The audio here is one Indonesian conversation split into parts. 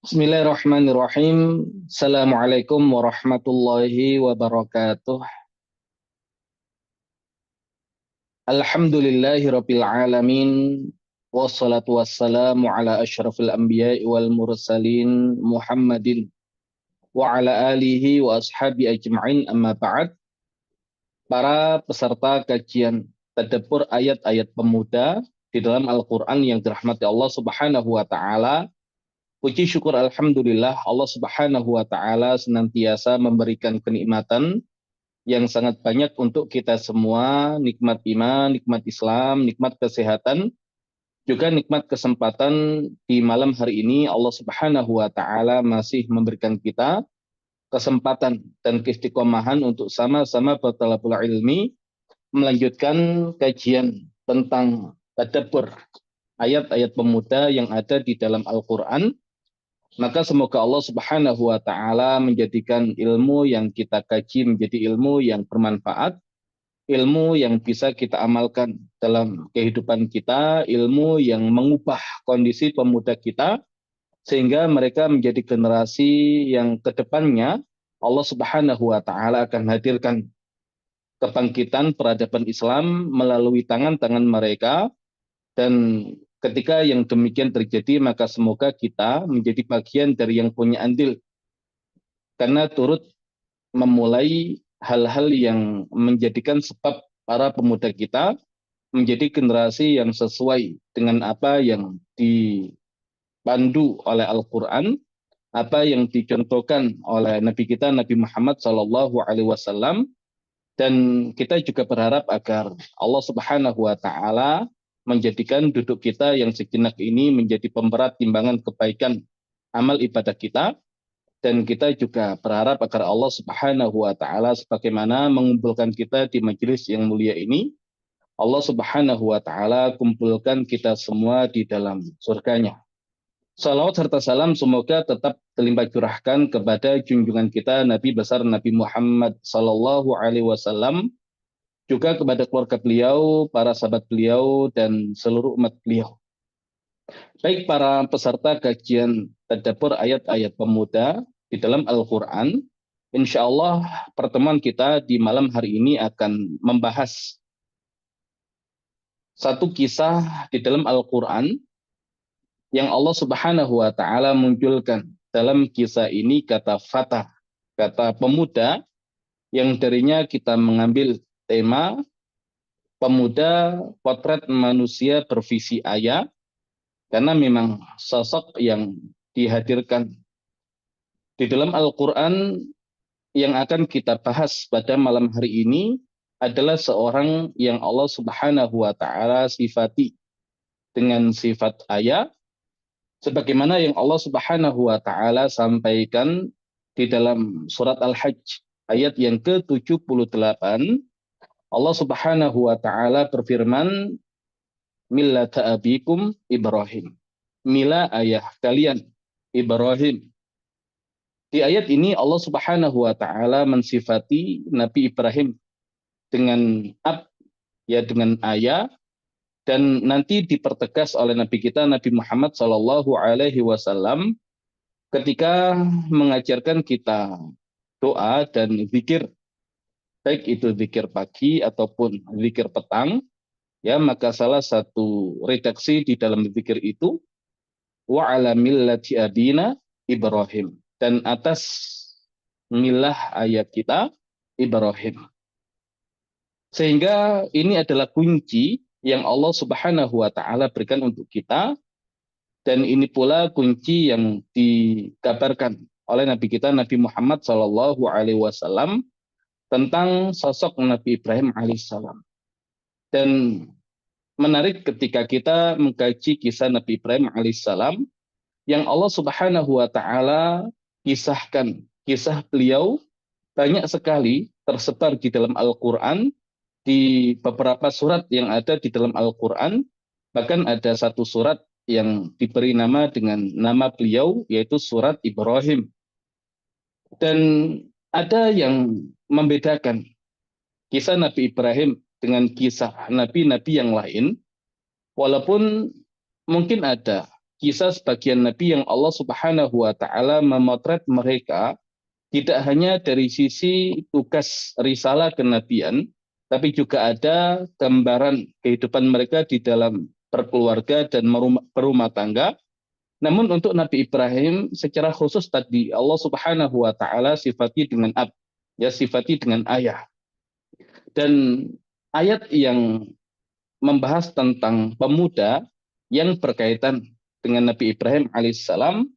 Bismillahirrahmanirrahim. Assalamualaikum warahmatullahi wabarakatuh. Alhamdulillahirabbil alamin. Wassalatu wassalamu ala asyrafil anbiya'i wal mursalin Muhammadin wa ala alihi wa ashabi ajma'in, amma ba'd. Para peserta kajian tadabbur ayat-ayat pemuda di dalam Al-Qur'an yang dirahmati Allah Subhanahu wa taala. Puji syukur alhamdulillah, Allah Subhanahu wa taala senantiasa memberikan kenikmatan yang sangat banyak untuk kita semua, nikmat iman, nikmat Islam, nikmat kesehatan, juga nikmat kesempatan di malam hari ini. Allah Subhanahu wa taala masih memberikan kita kesempatan dan keistiqomahan untuk sama-sama bertalabul ilmi, melanjutkan kajian tentang tadabbur ayat-ayat pemuda yang ada di dalam Al-Qur'an. Maka semoga Allah Subhanahu wa taala menjadikan ilmu yang kita kaji menjadi ilmu yang bermanfaat, ilmu yang bisa kita amalkan dalam kehidupan kita, ilmu yang mengubah kondisi pemuda kita sehingga mereka menjadi generasi yang kedepannya Allah Subhanahu wa taala akan hadirkan kebangkitan peradaban Islam melalui tangan-tangan mereka. Dan ketika yang demikian terjadi, maka semoga kita menjadi bagian dari yang punya andil, karena turut memulai hal-hal yang menjadikan sebab para pemuda kita menjadi generasi yang sesuai dengan apa yang dipandu oleh Al-Quran, apa yang dicontohkan oleh Nabi kita Nabi Muhammad SAW. Dan kita juga berharap agar Allah Subhanahu wa taala menjadikan duduk kita yang sejenak ini menjadi pemberat timbangan kebaikan amal ibadah kita. Dan kita juga berharap agar Allah Subhanahu wa taala sebagaimana mengumpulkan kita di majelis yang mulia ini, Allah Subhanahu wa taala kumpulkan kita semua di dalam surganya. Salawat serta salam semoga tetap terlimpah curahkan kepada junjungan kita Nabi besar Nabi Muhammad sallallahu alaihi wasallam, juga kepada keluarga beliau, para sahabat beliau, dan seluruh umat beliau. Baik para peserta kajian tadabbur ayat-ayat pemuda di dalam Al-Quran, insya Allah pertemuan kita di malam hari ini akan membahas satu kisah di dalam Al-Quran yang Allah Subhanahu wa taala munculkan. Dalam kisah ini kata fatah, kata pemuda, yang darinya kita mengambil tema pemuda potret manusia bervisi ayah, karena memang sosok yang dihadirkan di dalam Al-Quran yang akan kita bahas pada malam hari ini adalah seorang yang Allah Subhanahu wa taala sifati dengan sifat ayah, sebagaimana yang Allah Subhanahu wa taala sampaikan di dalam surat Al-Hajj ayat yang ke-78. Allah Subhanahu wa taala berfirman, millata abikum Ibrahim. Mila ayah kalian Ibrahim. Di ayat ini Allah Subhanahu wa taala mensifati Nabi Ibrahim dengan ya dengan ayah, dan nanti dipertegas oleh Nabi kita Nabi Muhammad sallallahu alaihi wasallam ketika mengajarkan kita doa dan zikir, baik itu zikir pagi ataupun zikir petang. Ya, maka salah satu redaksi di dalam zikir itu wa ala millati abina Ibrahim, dan atas milah ayat kita Ibrahim. Sehingga ini adalah kunci yang Allah Subhanahu wa taala berikan untuk kita, dan ini pula kunci yang dikabarkan oleh Nabi kita Nabi Muhammad sallallahu alaihi wasallam tentang sosok Nabi Ibrahim alaihissalam. Dan menarik ketika kita mengkaji kisah Nabi Ibrahim alaihissalam yang Allah Subhanahu wa taala kisahkan, kisah beliau banyak sekali tersebar di dalam Al-Qur'an, di beberapa surat yang ada di dalam Al-Qur'an. Bahkan ada satu surat yang diberi nama dengan nama beliau, yaitu surat Ibrahim. Dan ada yang membedakan kisah Nabi Ibrahim dengan kisah nabi-nabi yang lain, walaupun mungkin ada kisah sebagian nabi yang Allah Subhanahu wa taala memotret mereka tidak hanya dari sisi tugas risalah kenabian, tapi juga ada gambaran kehidupan mereka di dalam berkeluarga dan berumah tangga. Namun untuk Nabi Ibrahim secara khusus tadi Allah Subhanahu wa taala sifati dengan ab, ya sifati dengan ayah. Dan ayat yang membahas tentang pemuda yang berkaitan dengan Nabi Ibrahim alaihissalam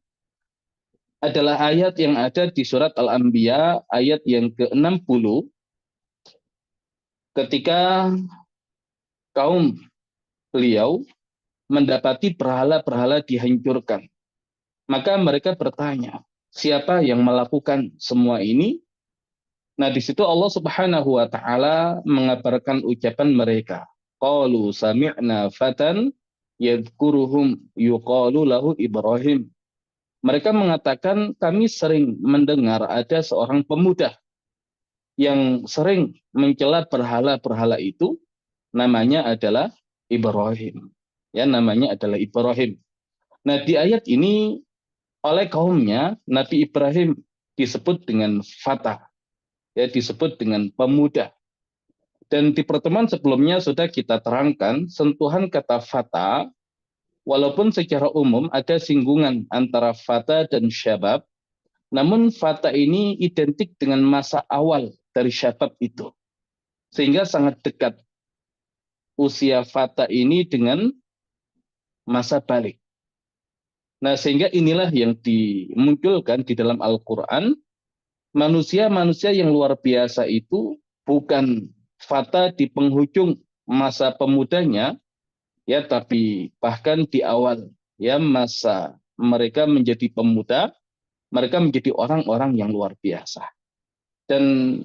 adalah ayat yang ada di surat Al-Anbiya ayat yang ke-60 ketika kaum beliau mendapati berhala-berhala dihancurkan. Maka mereka bertanya, siapa yang melakukan semua ini? Nah, di situ Allah Subhanahu wa taala mengabarkan ucapan mereka. Qalu sami'na fatan yadhkuruhum yuqalu lahu Ibrahim. Mereka mengatakan kami sering mendengar ada seorang pemuda yang sering mencela berhala-berhala itu, namanya adalah Ibrahim. Ya, namanya adalah Ibrahim. Nah, di ayat ini oleh kaumnya Nabi Ibrahim disebut dengan fata, ya disebut dengan pemuda. Dan di pertemuan sebelumnya sudah kita terangkan sentuhan kata fata, walaupun secara umum ada singgungan antara fata dan syabab, namun fata ini identik dengan masa awal dari syabab itu. Sehingga sangat dekat usia fata ini dengan masa balik. Nah, sehingga inilah yang dimunculkan di dalam Al-Quran. Manusia-manusia yang luar biasa itu bukan fata di penghujung masa pemudanya, ya, tapi bahkan di awal, ya, masa mereka menjadi pemuda, mereka menjadi orang-orang yang luar biasa. Dan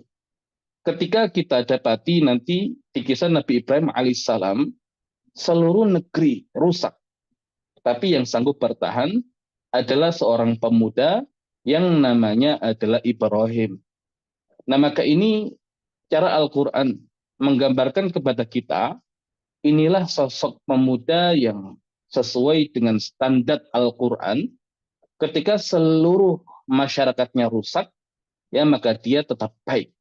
ketika kita dapati nanti di kisah Nabi Ibrahim alaihissalam, seluruh negeri rusak, tapi yang sanggup bertahan adalah seorang pemuda yang namanya adalah Ibrahim. Nah, maka ini cara Al-Quran menggambarkan kepada kita, inilah sosok pemuda yang sesuai dengan standar Al-Quran. Ketika seluruh masyarakatnya rusak, ya maka dia tetap baik.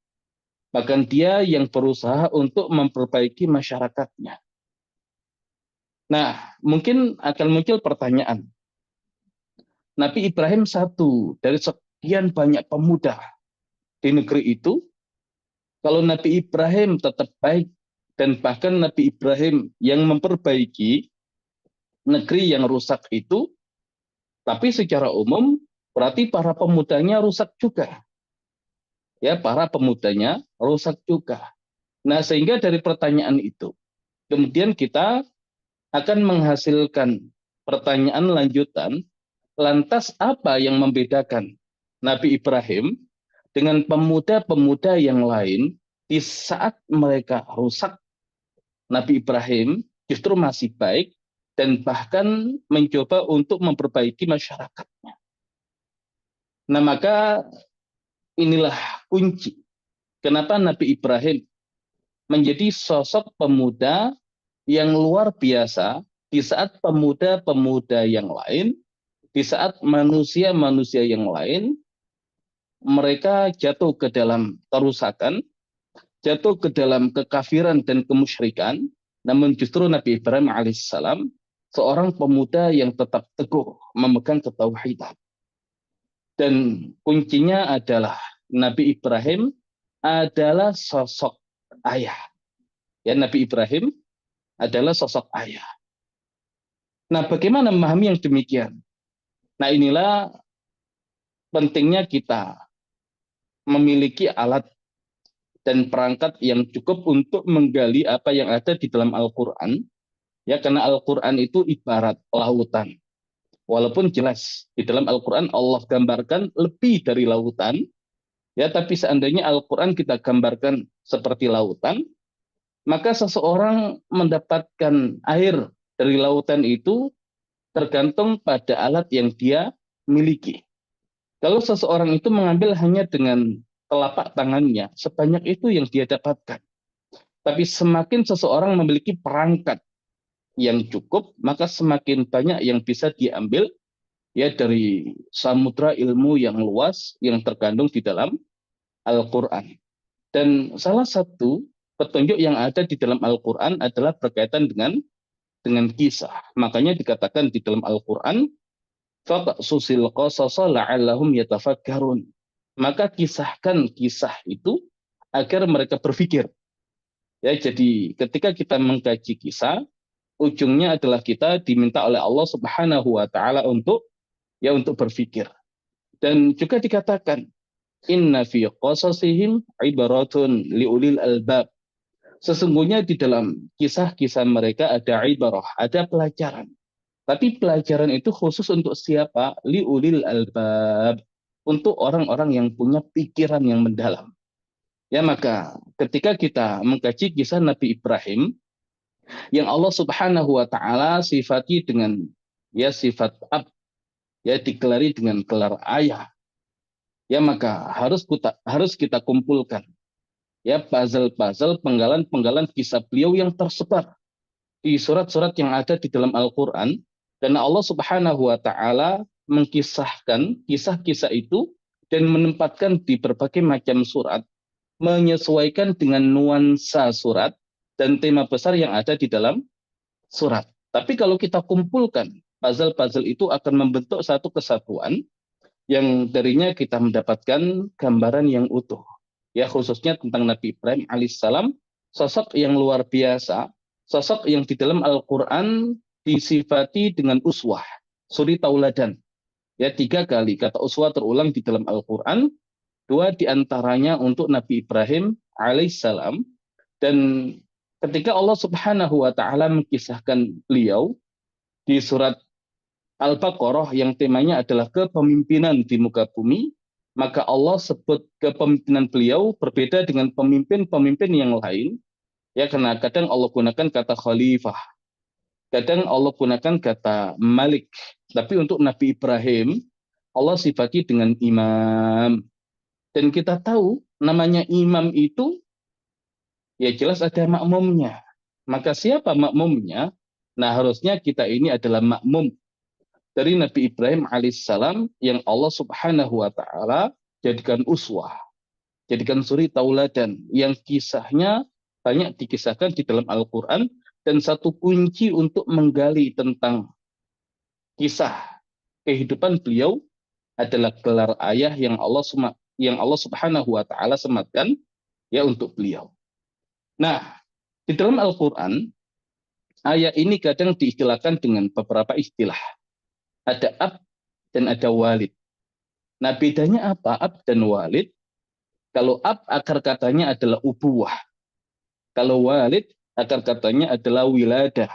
Bahkan dia yang berusaha untuk memperbaiki masyarakatnya. Nah, mungkin akan muncul pertanyaan. Nabi Ibrahim satu dari sekian banyak pemuda di negeri itu. Kalau Nabi Ibrahim tetap baik dan bahkan Nabi Ibrahim yang memperbaiki negeri yang rusak itu, tapi secara umum berarti para pemudanya rusak juga. Ya, para pemudanya rusak juga. Nah, sehingga dari pertanyaan itu, kemudian kita akan menghasilkan pertanyaan lanjutan, lantas apa yang membedakan Nabi Ibrahim dengan pemuda-pemuda yang lain di saat mereka rusak? Nabi Ibrahim justru masih baik dan bahkan mencoba untuk memperbaiki masyarakatnya. Nah, maka inilah kunci kenapa Nabi Ibrahim menjadi sosok pemuda yang luar biasa di saat pemuda-pemuda yang lain, di saat manusia-manusia yang lain, mereka jatuh ke dalam kerusakan, jatuh ke dalam kekafiran dan kemusyrikan, namun justru Nabi Ibrahim alaihissalam seorang pemuda yang tetap teguh memegang ketauhidan. Dan kuncinya adalah Nabi Ibrahim adalah sosok ayah. Ya, Nabi Ibrahim adalah sosok ayah. Nah, bagaimana memahami yang demikian? Nah, inilah pentingnya kita memiliki alat dan perangkat yang cukup untuk menggali apa yang ada di dalam Al-Quran. Ya, karena Al-Quran itu ibarat lautan. Walaupun jelas di dalam Al-Quran Allah gambarkan lebih dari lautan, ya, tapi seandainya Al-Quran kita gambarkan seperti lautan, maka seseorang mendapatkan air dari lautan itu tergantung pada alat yang dia miliki. Kalau seseorang itu mengambil hanya dengan telapak tangannya, sebanyak itu yang dia dapatkan. Tapi semakin seseorang memiliki perangkat, yang cukup, maka semakin banyak yang bisa diambil ya dari samudra ilmu yang luas yang terkandung di dalam Al-Qur'an. Dan salah satu petunjuk yang ada di dalam Al-Qur'an adalah berkaitan dengan kisah. Makanya dikatakan di dalam Al-Qur'an, faqsusil qasasa la'allahum yatafakkarun. Maka kisahkan kisah itu agar mereka berpikir. Ya, jadi ketika kita mengkaji kisah, ujungnya adalah kita diminta oleh Allah Subhanahu wa taala untuk berpikir. Dan juga dikatakan inna fi qasasihim ibaratun liulil albab. Sesungguhnya di dalam kisah-kisah mereka ada ibarah, ada pelajaran. Tapi pelajaran itu khusus untuk siapa? Liulil albab. Untuk orang-orang yang punya pikiran yang mendalam. Ya, maka ketika kita mengkaji kisah Nabi Ibrahim yang Allah Subhanahu wa taala sifati dengan ya sifat ab, ya dikelari dengan gelar ayah. Ya, maka harus kita kumpulkan ya puzzle-puzzle penggalan-penggalan kisah beliau yang tersebar di surat-surat yang ada di dalam Al-Qur'an, dan Allah Subhanahu wa taala mengkisahkan kisah-kisah itu dan menempatkan di berbagai macam surat menyesuaikan dengan nuansa surat dan tema besar yang ada di dalam surat. Tapi kalau kita kumpulkan puzzle-puzzle itu akan membentuk satu kesatuan yang darinya kita mendapatkan gambaran yang utuh. Ya, khususnya tentang Nabi Ibrahim alaihissalam, sosok yang luar biasa, sosok yang di dalam Al-Quran disifati dengan uswah, suri tauladan. Ya, 3 kali kata uswah terulang di dalam Al-Quran, 2 diantaranya untuk Nabi Ibrahim alaihissalam. Dan ketika Allah Subhanahu wa taala mengisahkan beliau di surat Al-Baqarah yang temanya adalah kepemimpinan di muka bumi, maka Allah sebut kepemimpinan beliau berbeda dengan pemimpin-pemimpin yang lain. Ya, karena kadang Allah gunakan kata khalifah, kadang Allah gunakan kata malik. Tapi untuk Nabi Ibrahim, Allah sifati dengan imam. Dan kita tahu namanya imam itu ya jelas ada makmumnya. Maka siapa makmumnya? Nah, harusnya kita ini adalah makmum dari Nabi Ibrahim alaihissalam yang Allah Subhanahu wa taala jadikan uswah, jadikan suri tauladan yang kisahnya banyak dikisahkan di dalam Al-Qur'an, dan satu kunci untuk menggali tentang kisah kehidupan beliau adalah gelar ayah yang Allah Subhanahu wa taala sematkan ya untuk beliau. Nah, di dalam Al-Qur'an ayat ini kadang diistilahkan dengan beberapa istilah. Ada ab dan ada walid. Nah, bedanya apa ab dan walid? Kalau ab akar katanya adalah ubuwah. Kalau walid akar katanya adalah wiladah.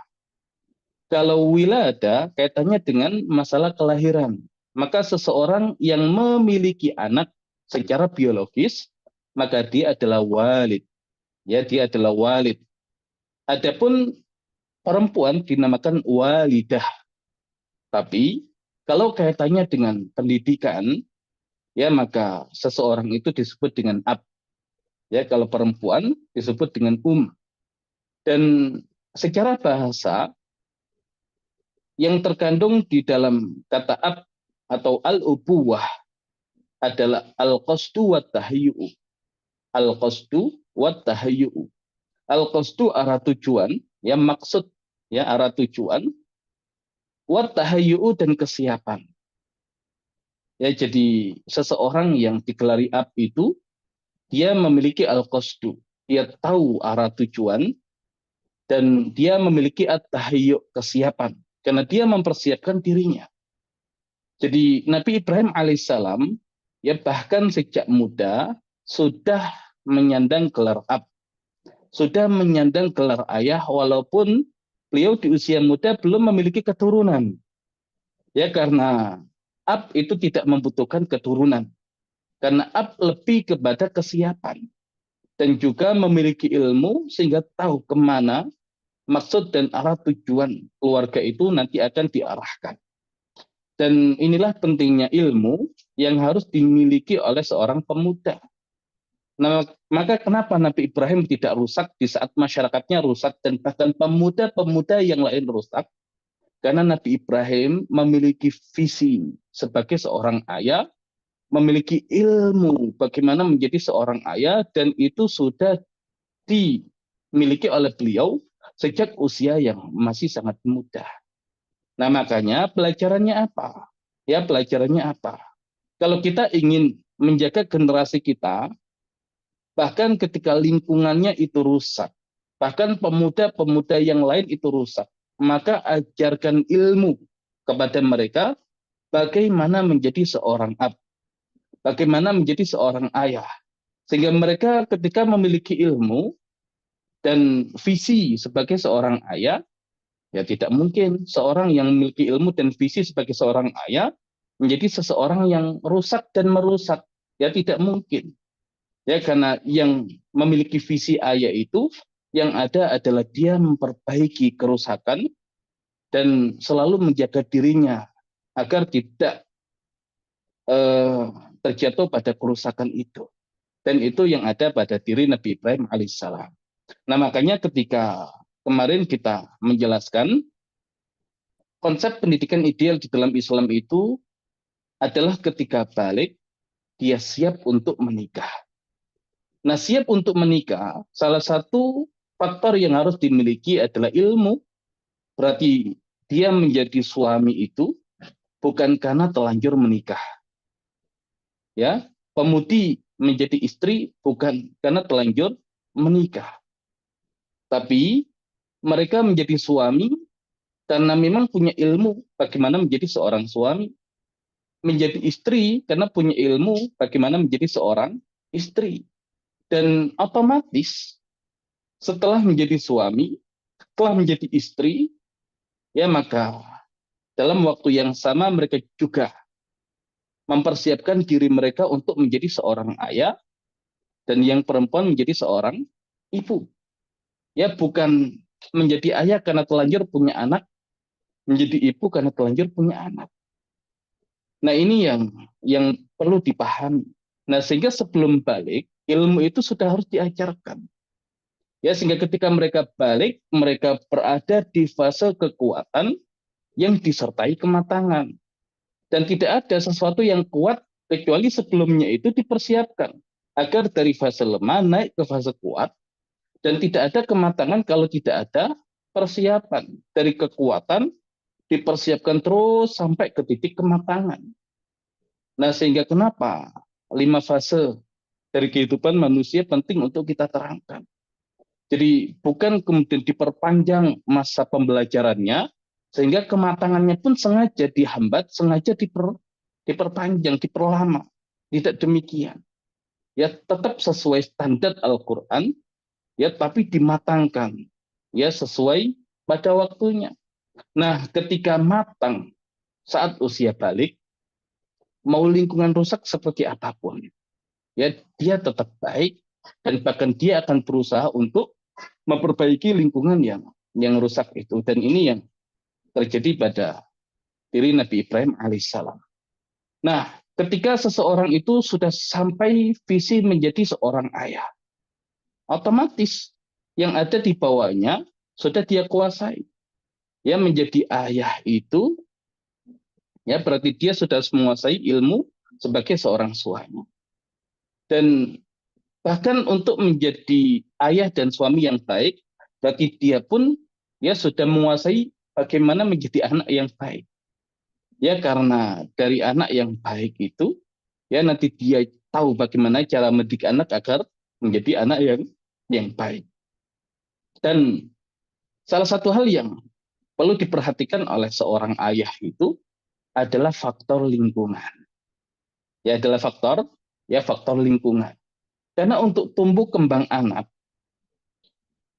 Kalau wiladah kaitannya dengan masalah kelahiran. Maka seseorang yang memiliki anak secara biologis, maka dia adalah walid. Ya, dia adalah walid. Adapun perempuan dinamakan walidah. Tapi kalau kaitannya dengan pendidikan, ya maka seseorang itu disebut dengan ab. Ya, kalau perempuan disebut dengan Dan secara bahasa yang terkandung di dalam kata ab atau al-ubuwah adalah al-qasdu wa tahayyu'u. Al-qasdu wa tahayyu'u. Al-qasdu arah tujuan, ya maksud, ya arah tujuan, wa tahayyu'u dan kesiapan. Ya, jadi seseorang yang digelari ab itu dia memiliki al-qasdu, dia tahu arah tujuan, dan dia memiliki at-tahayyu, kesiapan, karena dia mempersiapkan dirinya. Jadi Nabi Ibrahim alaihissalam ya bahkan sejak muda sudah menyandang gelar ab, sudah menyandang gelar ayah, walaupun beliau di usia muda belum memiliki keturunan. Ya, karena ab itu tidak membutuhkan keturunan, karena ab lebih kepada kesiapan dan juga memiliki ilmu sehingga tahu kemana maksud dan arah tujuan keluarga itu nanti akan diarahkan. Dan inilah pentingnya ilmu yang harus dimiliki oleh seorang pemuda. Nah, maka kenapa Nabi Ibrahim tidak rusak di saat masyarakatnya rusak dan bahkan pemuda-pemuda yang lain rusak? Karena Nabi Ibrahim memiliki visi sebagai seorang ayah, memiliki ilmu bagaimana menjadi seorang ayah, dan itu sudah dimiliki oleh beliau sejak usia yang masih sangat muda. Nah, makanya pelajarannya apa? Ya, pelajarannya apa? Kalau kita ingin menjaga generasi kita, bahkan ketika lingkungannya itu rusak, bahkan pemuda-pemuda yang lain itu rusak, maka ajarkan ilmu kepada mereka bagaimana menjadi seorang ab, bagaimana menjadi seorang ayah. Sehingga mereka ketika memiliki ilmu dan visi sebagai seorang ayah, ya tidak mungkin seorang yang memiliki ilmu dan visi sebagai seorang ayah menjadi seseorang yang rusak dan merusak. Ya tidak mungkin. Ya karena yang memiliki visi ayah itu yang ada adalah dia memperbaiki kerusakan dan selalu menjaga dirinya agar tidak eh, terjatuh pada kerusakan itu. Dan itu yang ada pada diri Nabi Ibrahim alaihissalam. Nah makanya ketika kemarin kita menjelaskan konsep pendidikan ideal di dalam Islam itu adalah ketika balik dia siap untuk menikah. Nah siap untuk menikah, salah satu faktor yang harus dimiliki adalah ilmu. Berarti dia menjadi suami itu bukan karena telanjur menikah. Ya, pemudi menjadi istri bukan karena telanjur menikah, tapi mereka menjadi suami karena memang punya ilmu bagaimana menjadi seorang suami, menjadi istri karena punya ilmu bagaimana menjadi seorang istri. Dan otomatis setelah menjadi suami, setelah menjadi istri, ya maka dalam waktu yang sama mereka juga mempersiapkan diri mereka untuk menjadi seorang ayah dan yang perempuan menjadi seorang ibu. Ya bukan menjadi ayah karena telanjur punya anak, menjadi ibu karena telanjur punya anak. Nah ini yang perlu dipahami. Nah sehingga sebelum balik ilmu itu sudah harus diajarkan. Ya sehingga ketika mereka balik mereka berada di fase kekuatan yang disertai kematangan dan tidak ada sesuatu yang kuat kecuali sebelumnya itu dipersiapkan agar dari fase lemah naik ke fase kuat dan tidak ada kematangan kalau tidak ada persiapan dari kekuatan dipersiapkan terus sampai ke titik kematangan. Nah, sehingga kenapa 5 fase dari kehidupan manusia penting untuk kita terangkan. Jadi bukan kemudian diperpanjang masa pembelajarannya, sehingga kematangannya pun sengaja dihambat, sengaja diperpanjang, diperlama. Tidak demikian. Ya tetap sesuai standar Al-Quran, ya tapi dimatangkan, ya sesuai pada waktunya. Nah, ketika matang saat usia balik, mau lingkungan rusak seperti apapun, ya dia tetap baik dan bahkan dia akan berusaha untuk memperbaiki lingkungan yang rusak itu. Dan ini yang terjadi pada diri Nabi Ibrahim alaihissalam. Nah, ketika seseorang itu sudah sampai visi menjadi seorang ayah, otomatis yang ada di bawahnya sudah dia kuasai. Ya menjadi ayah itu ya berarti dia sudah menguasai ilmu sebagai seorang suami. Dan bahkan untuk menjadi ayah dan suami yang baik, berarti dia pun ya sudah menguasai bagaimana menjadi anak yang baik. Ya karena dari anak yang baik itu, ya nanti dia tahu bagaimana cara mendidik anak agar menjadi anak yang baik. Dan salah satu hal yang perlu diperhatikan oleh seorang ayah itu adalah faktor lingkungan. Ya adalah faktor lingkungan. Karena untuk tumbuh kembang anak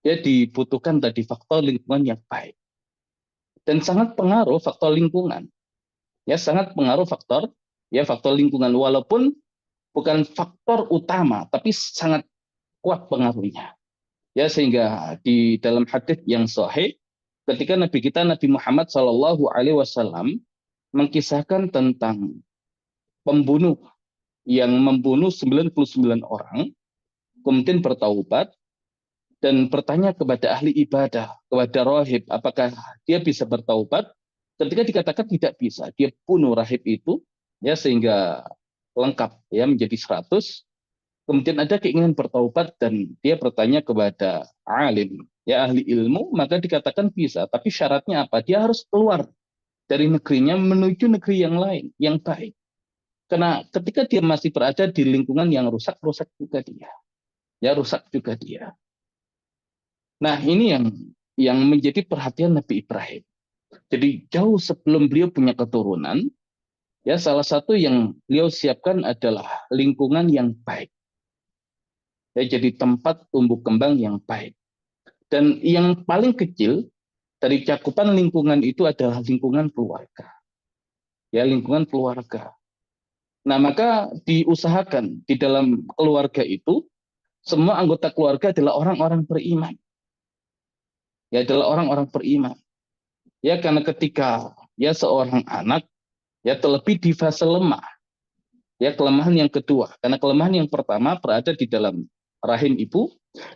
ya dibutuhkan tadi faktor lingkungan yang baik. Dan sangat pengaruh faktor lingkungan. Ya sangat pengaruh faktor lingkungan walaupun bukan faktor utama tapi sangat kuat pengaruhnya. Ya sehingga di dalam hadits yang sahih ketika Nabi kita Nabi Muhammad SAW mengkisahkan tentang pembunuh yang membunuh 99 orang, kemudian bertaubat dan bertanya kepada ahli ibadah, kepada rahib, apakah dia bisa bertaubat? Ketika dikatakan tidak bisa, dia bunuh rahib itu, ya sehingga lengkap, ya menjadi 100. Kemudian ada keinginan bertaubat dan dia bertanya kepada alim, ya ahli ilmu, maka dikatakan bisa. Tapi syaratnya apa? Dia harus keluar dari negerinya menuju negeri yang lain, yang baik. Karena ketika dia masih berada di lingkungan yang rusak, rusak juga dia. Ya rusak juga dia. Nah, ini yang menjadi perhatian Nabi Ibrahim. Jadi jauh sebelum beliau punya keturunan, ya salah satu yang beliau siapkan adalah lingkungan yang baik. Ya, jadi tempat tumbuh kembang yang baik. Dan yang paling kecil dari cakupan lingkungan itu adalah lingkungan keluarga. Ya, lingkungan keluarga. Nah, maka diusahakan di dalam keluarga itu semua anggota keluarga adalah orang-orang beriman. Ya, adalah orang-orang beriman. Ya, karena ketika ya seorang anak ya terlebih di fase lemah, ya kelemahan yang kedua. Karena kelemahan yang pertama berada di dalam rahim ibu,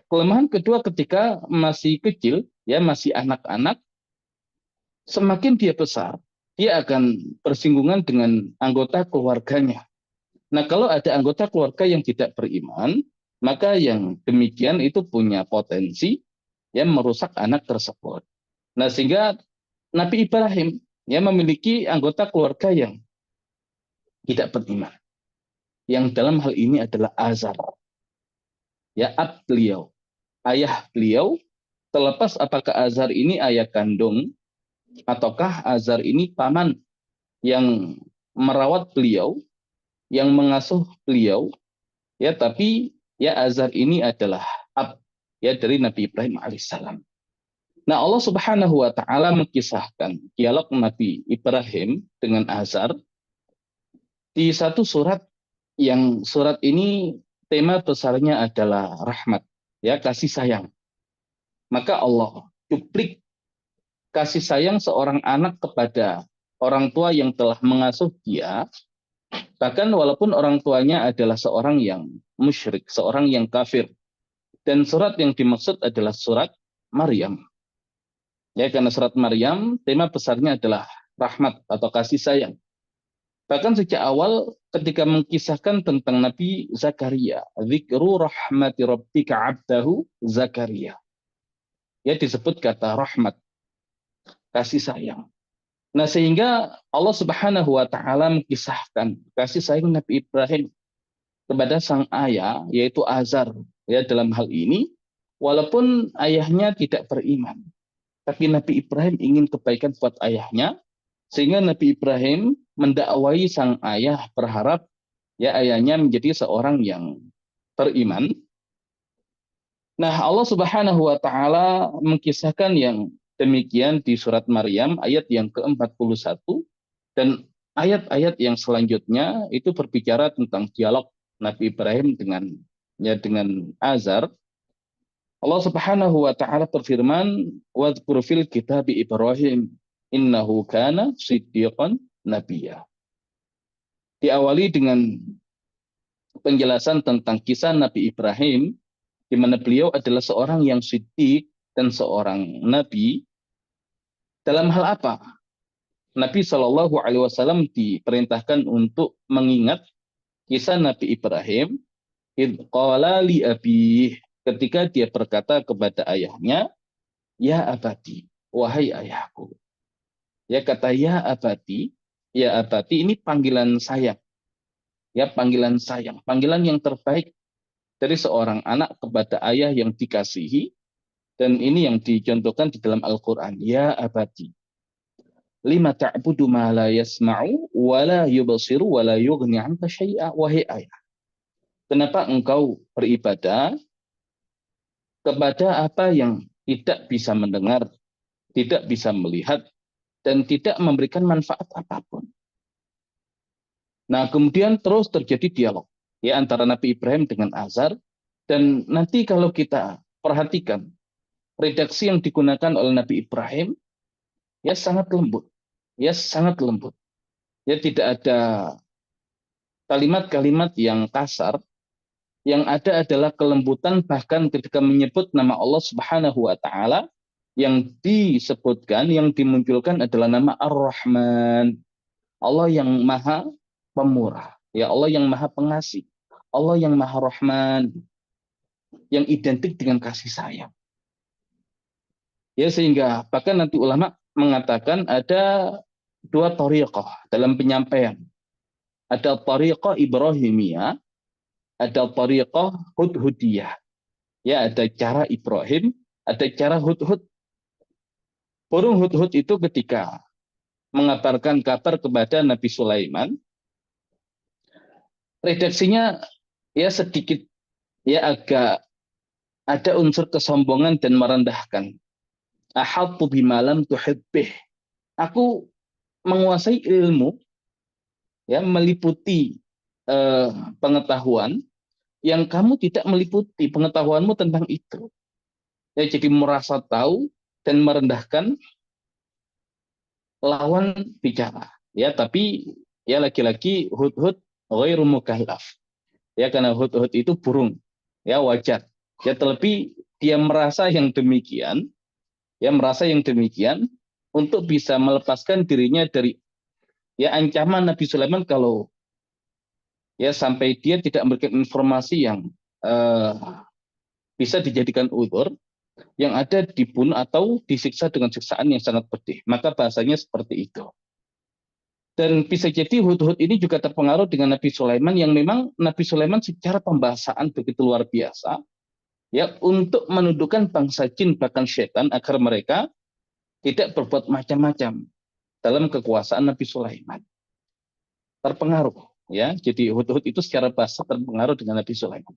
kelemahan kedua ketika masih kecil, ya masih anak-anak, semakin dia besar, dia akan bersinggungan dengan anggota keluarganya. Nah, kalau ada anggota keluarga yang tidak beriman, maka yang demikian itu punya potensi yang merusak anak tersebut. Nah, sehingga Nabi Ibrahim ya memiliki anggota keluarga yang tidak beriman. Yang dalam hal ini adalah Azar, ya beliau, ayah beliau. Terlepas apakah Azar ini ayah kandung ataukah Azar ini paman yang merawat beliau, yang mengasuh beliau, ya tapi ya Azar ini adalah ya dari Nabi Ibrahim alaihissalam. Nah, Allah Subhanahu wa taala mengisahkan dialog Nabi Ibrahim dengan Azar di satu surat, yang surat ini tema besarnya adalah rahmat, ya kasih sayang. Maka Allah cuplik kasih sayang seorang anak kepada orang tua yang telah mengasuh dia, bahkan walaupun orang tuanya adalah seorang yang musyrik, seorang yang kafir. Dan surat yang dimaksud adalah surat Maryam. Ya, karena surat Maryam tema besarnya adalah rahmat atau kasih sayang. Bahkan sejak awal ketika mengisahkan tentang Nabi Zakaria, dzikru rahmati rabbika 'abdahu Zakaria. Ya disebut kata rahmat, kasih sayang. Nah, sehingga Allah Subhanahu wa taala mengisahkan kasih sayang Nabi Ibrahim kepada sang ayah yaitu Azar. Ya, dalam hal ini walaupun ayahnya tidak beriman, tapi Nabi Ibrahim ingin kebaikan buat ayahnya, sehingga Nabi Ibrahim mendakwai sang ayah berharap ya ayahnya menjadi seorang yang beriman. Nah, Allah Subhanahu wa taala mengisahkan yang demikian di surat Maryam ayat yang ke-41, dan ayat-ayat yang selanjutnya itu berbicara tentang dialog Nabi Ibrahim dengan Azar. Allah Subhanahu wa taala berfirman, "Wadhkur fil kitabi Ibrahim innahu kana siddiqan nabiyya." Diawali dengan penjelasan tentang kisah Nabi Ibrahim, di mana beliau adalah seorang yang siddiq dan seorang nabi. Dalam hal apa? Nabi Shallallahu Alaihi Wasallam diperintahkan untuk mengingat kisah Nabi Ibrahim. Qala li abi, ketika dia berkata kepada ayahnya, ya abadi, wahai ayahku. Ya kata ya abadi ini panggilan sayang. Ya panggilan sayang, panggilan yang terbaik dari seorang anak kepada ayah yang dikasihi, dan ini yang dicontohkan di dalam Al-Qur'an, ya abadi. Lima ta'budu ma la yasma'u wa la yubsiru wa la yughni 'anka syai'a, wahai ayah. Kenapa engkau beribadah kepada apa yang tidak bisa mendengar, tidak bisa melihat, dan tidak memberikan manfaat apapun? Nah, kemudian terus terjadi dialog ya antara Nabi Ibrahim dengan Azar, dan nanti kalau kita perhatikan redaksi yang digunakan oleh Nabi Ibrahim ya sangat lembut, ya sangat lembut. Ya tidak ada kalimat-kalimat yang kasar, Yang ada adalah kelembutan, bahkan ketika menyebut nama Allah Subhanahu wa taala, yang disebutkan, yang dimunculkan adalah nama Ar-Rahman. Allah yang Maha Pemurah, ya Allah yang Maha Pengasih, Allah yang Maha Rahman, yang identik dengan kasih sayang. Ya, sehingga bahkan nanti ulama mengatakan ada dua thariqah dalam penyampaian. Ada thariqah Ibrahimiyah, ada thariqah Hudhudiyah. Ya, ada cara Ibrahim, ada cara Hudhud. Burung Hudhud itu ketika mengabarkan kabar kepada Nabi Sulaiman, redaksinya ya sedikit ya agak ada unsur kesombongan dan merendahkan. Ahattu bimalam tuhibbih. Aku menguasai ilmu, ya meliputi eh, pengetahuan yang kamu tidak meliputi pengetahuanmu tentang itu. Ya, jadi merasa tahu dan merendahkan lawan bicara. Ya, tapi ya lagi-lagi hudhud ghairu mukallaf. Ya, karena hudhud itu burung. Ya, wajar. Ya, terlebih dia merasa yang demikian, ya merasa yang demikian untuk bisa melepaskan dirinya dari ya ancaman Nabi Sulaiman kalau ya sampai dia tidak memberikan informasi yang eh, bisa dijadikan uzur, yang ada dibunuh atau disiksa dengan siksaan yang sangat pedih. Maka bahasanya seperti itu. Dan bisa jadi Hudhud ini juga terpengaruh dengan Nabi Sulaiman, yang memang Nabi Sulaiman secara pembahasan begitu luar biasa, ya untuk menundukkan bangsa jin bahkan setan agar mereka tidak berbuat macam-macam dalam kekuasaan Nabi Sulaiman. Terpengaruh, ya. Jadi Hudhud itu secara bahasa terpengaruh dengan Nabi Sulaiman.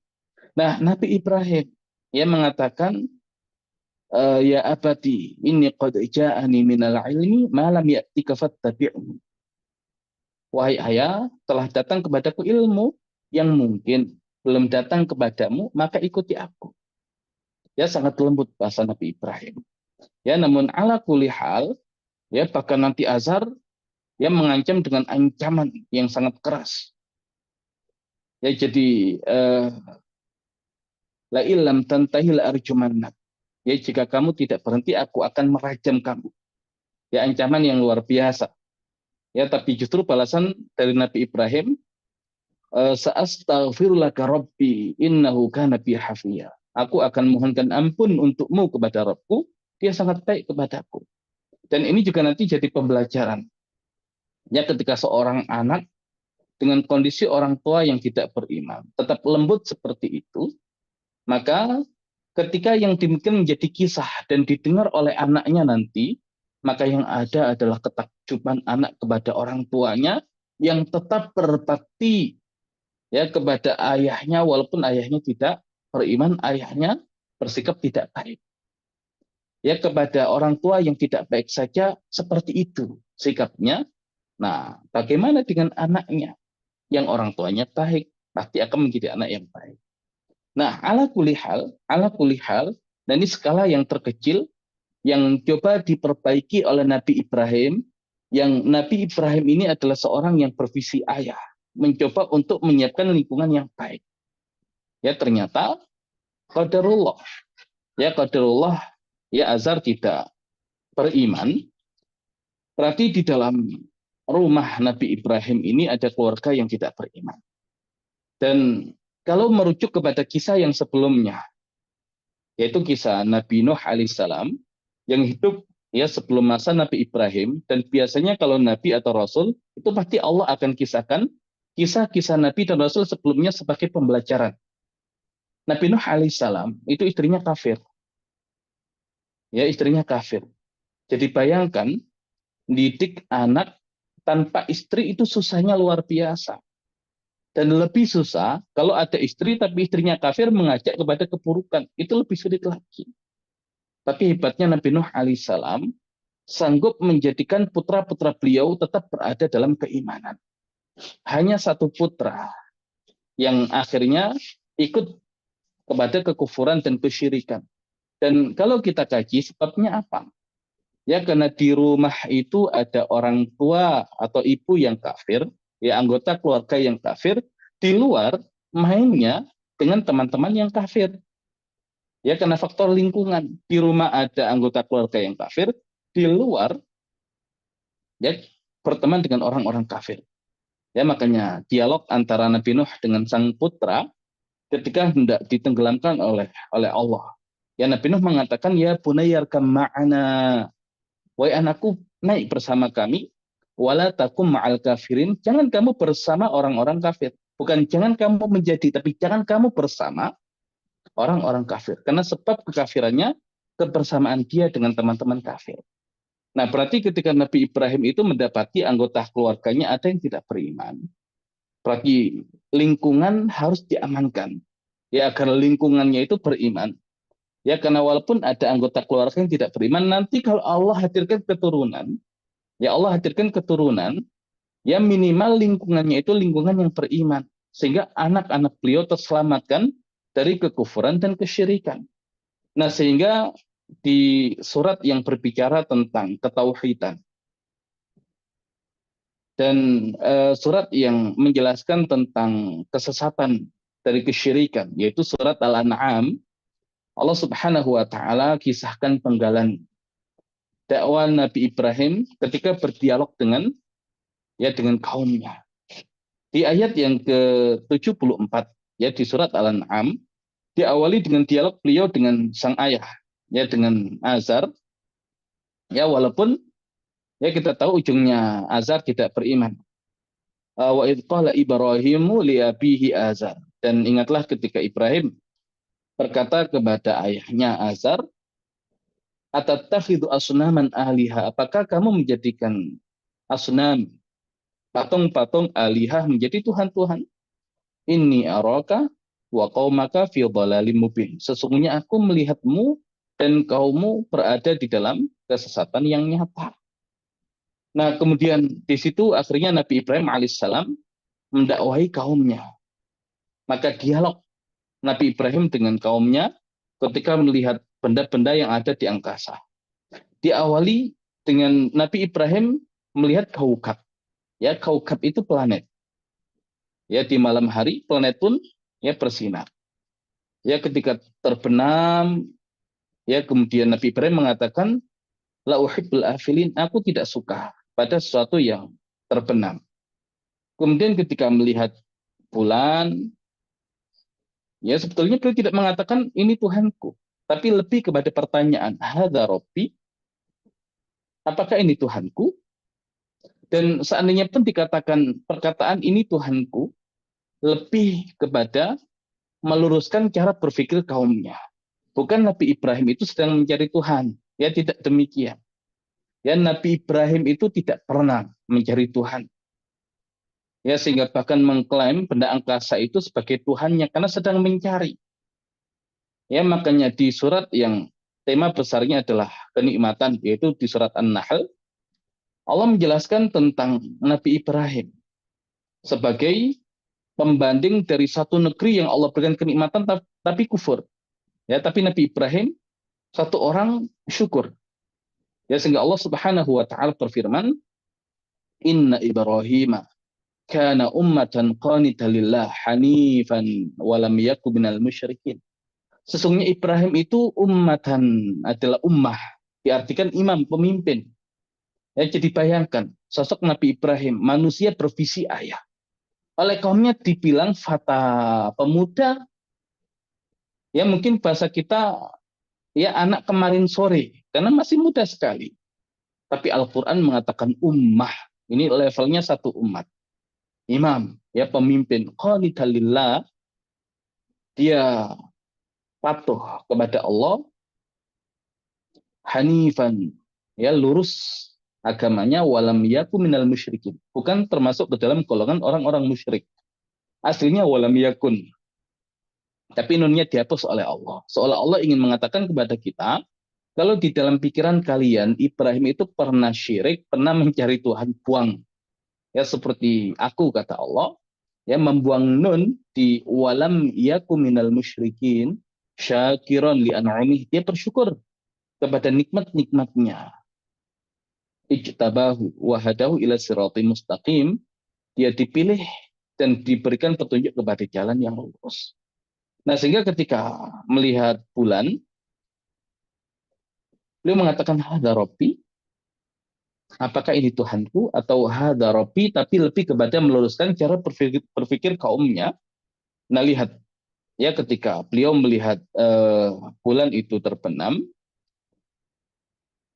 Nah, Nabi Ibrahim ya mengatakan, ya abadi ini qad ja'ani minal ilmi ma lam ya'tika fattabi'ni. Wahai ayah, telah datang kepadaku ilmu yang mungkin belum datang kepadamu, maka ikuti aku. Ya, sangat lembut bahasa Nabi Ibrahim. Ya, namun ala kulli hal, ya bahkan nanti Azhar ya mengancam dengan ancaman yang sangat keras. Ya, jadi la illam tantahil arjumannak. Ya, jika kamu tidak berhenti, aku akan merajam kamu. Ya, ancaman yang luar biasa. Ya, tapi justru balasan dari Nabi Ibrahim, sa'astaghfirulaka rabbi innahu kana bi hafiya. Aku akan mohonkan ampun untukmu kepada Rabbku, dia sangat baik kepadaku. Dan ini juga nanti jadi pembelajaran. Ya, ketika seorang anak dengan kondisi orang tua yang tidak beriman, tetap lembut seperti itu, maka ketika yang demikian menjadi kisah dan didengar oleh anaknya nanti, maka yang ada adalah ketakjuban anak kepada orang tuanya yang tetap berbakti ya kepada ayahnya, walaupun ayahnya tidak beriman, ayahnya bersikap tidak baik. Ya, kepada orang tua yang tidak baik saja seperti itu sikapnya. Nah, bagaimana dengan anaknya yang orang tuanya baik? Pasti akan menjadi anak yang baik. Nah, ala kulli hal, dan ini skala yang terkecil yang coba diperbaiki oleh Nabi Ibrahim, yang Nabi Ibrahim ini adalah seorang yang bervisi ayah, mencoba untuk menyiapkan lingkungan yang baik. Ya, ternyata qadarullah. Ya, qadarullah, ya Azhar tidak beriman, berarti di dalam rumah Nabi Ibrahim ini ada keluarga yang tidak beriman. Dan kalau merujuk kepada kisah yang sebelumnya, yaitu kisah Nabi Nuh alaihissalam yang hidup ya sebelum masa Nabi Ibrahim, dan biasanya kalau Nabi atau Rasul itu pasti Allah akan kisahkan kisah-kisah Nabi dan Rasul sebelumnya sebagai pembelajaran. Nabi Nuh alaihissalam itu istrinya kafir, ya istrinya kafir. Jadi bayangkan didik anak tanpa istri itu susahnya luar biasa. Dan lebih susah kalau ada istri tapi istrinya kafir mengajak kepada keburukan. Itu lebih sulit lagi. Tapi hebatnya Nabi Nuh alaihissalam sanggup menjadikan putra-putra beliau tetap berada dalam keimanan. Hanya satu putra yang akhirnya ikut kepada kekufuran dan kesyirikan. Dan kalau kita kaji sebabnya apa? Ya, karena di rumah itu ada orang tua atau ibu yang kafir, ya anggota keluarga yang kafir, di luar mainnya dengan teman-teman yang kafir. Ya, karena faktor lingkungan. Di rumah ada anggota keluarga yang kafir, di luar ya berteman dengan orang-orang kafir. Ya, makanya dialog antara Nabi Nuh dengan sang putra ketika hendak ditenggelamkan oleh Allah. Ya, Nabi Nuh mengatakan, ya bunayyarkam ma'ana, wahai anakku, naik bersama kami, wala takum ma'al kafirin, jangan kamu bersama orang-orang kafir. Bukan jangan kamu menjadi, tapi jangan kamu bersama orang-orang kafir. Karena sebab kekafirannya, kebersamaan dia dengan teman-teman kafir. Nah, berarti ketika Nabi Ibrahim itu mendapati anggota keluarganya ada yang tidak beriman, berarti lingkungan harus diamankan. Ya, agar lingkungannya itu beriman. Ya, karena walaupun ada anggota keluarga yang tidak beriman, nanti kalau Allah hadirkan keturunan, ya Allah hadirkan keturunan, ya minimal lingkungannya itu lingkungan yang beriman. Sehingga anak-anak beliau terselamatkan dari kekufuran dan kesyirikan. Nah, sehingga di surat yang berbicara tentang ketauhidan dan surat yang menjelaskan tentang kesesatan dari kesyirikan, yaitu surat Al-An'am, Allah Subhanahu wa taala kisahkan penggalan dakwah Nabi Ibrahim ketika berdialog dengan kaumnya. Di ayat yang ke-74 ya di surat Al-An'am diawali dengan dialog beliau dengan sang ayah, ya dengan Azar. Ya, walaupun ya kita tahu ujungnya Azar tidak beriman. Wa idh qala Ibrahimu li abihi Azar. Dan ingatlah ketika Ibrahim berkata kepada ayahnya Azar, atattakhidhu asnaman aliha, apakah kamu menjadikan asnam, patung-patung alihah menjadi tuhan-tuhan? Inni araka wa qaumaka fi dhalalim mubin. Sesungguhnya aku melihatmu dan kaummu berada di dalam kesesatan yang nyata. Nah, kemudian di situ akhirnya Nabi Ibrahim alaihissalam mendakwahi kaumnya. Maka dialog Nabi Ibrahim dengan kaumnya ketika melihat benda-benda yang ada di angkasa. Diawali dengan Nabi Ibrahim melihat kaukab. Ya, kaukab itu planet. Ya, di malam hari planet pun ya bersinar. Ya, ketika terbenam, ya kemudian Nabi Ibrahim mengatakan, la uhibbul afilin, aku tidak suka pada sesuatu yang terbenam. Kemudian ketika melihat bulan, ya sebetulnya beliau tidak mengatakan ini Tuhanku, tapi lebih kepada pertanyaan, hadza rabbi, apakah ini Tuhanku? Dan seandainya pun dikatakan perkataan ini Tuhanku, lebih kepada meluruskan cara berpikir kaumnya. Bukan Nabi Ibrahim itu sedang mencari Tuhan. Ya, tidak demikian. Ya, Nabi Ibrahim itu tidak pernah mencari Tuhan. Ya, sehingga bahkan mengklaim benda angkasa itu sebagai Tuhannya karena sedang mencari. Ya, makanya di surat yang tema besarnya adalah kenikmatan, yaitu di surat An-Nahl, Allah menjelaskan tentang Nabi Ibrahim sebagai pembanding dari satu negeri yang Allah berikan kenikmatan tapi kufur. Ya, tapi Nabi Ibrahim satu orang syukur. Ya, sehingga Allah Subhanahu wa taala berfirman, "Inna Ibrahim kana ummatan qanitan lillah hanifan wa lam yakun minal musyrikin." Sesungguhnya Ibrahim itu ummatan, adalah ummah, diartikan imam, pemimpin. Ya, jadi bayangkan sosok Nabi Ibrahim, manusia bervisi ayah. Oleh kaumnya dibilang fata, pemuda, ya mungkin bahasa kita ya anak kemarin sore, karena masih muda sekali. Tapi Al-Quran mengatakan ummah, ini levelnya satu umat. Imam, ya pemimpin, qanitan lillah, dia patuh kepada Allah, hanifan, ya lurus agamanya, walam yaku minal musyrikin, bukan termasuk ke dalam golongan orang-orang musyrik. Aslinya walam yakun, tapi nunnya dihapus oleh Allah. Seolah Allah ingin mengatakan kepada kita, kalau di dalam pikiran kalian Ibrahim itu pernah syirik, pernah mencari Tuhan, buang. Ya seperti aku, kata Allah, ya membuang nun di walam yaku minal musyrikin syakiron li an'umih, dia bersyukur kepada nikmat-nikmatnya. Ijtabahu wahadahu ila sirati mustaqim, dia dipilih dan diberikan petunjuk kepada jalan yang lurus. Nah, sehingga ketika melihat bulan, beliau mengatakan hadza rabbi, apakah ini Tuhanku, atau hadza rabbi tapi lebih kepada meluruskan cara berpikir kaumnya. Nah, lihat ya, ketika beliau melihat bulan itu terbenam,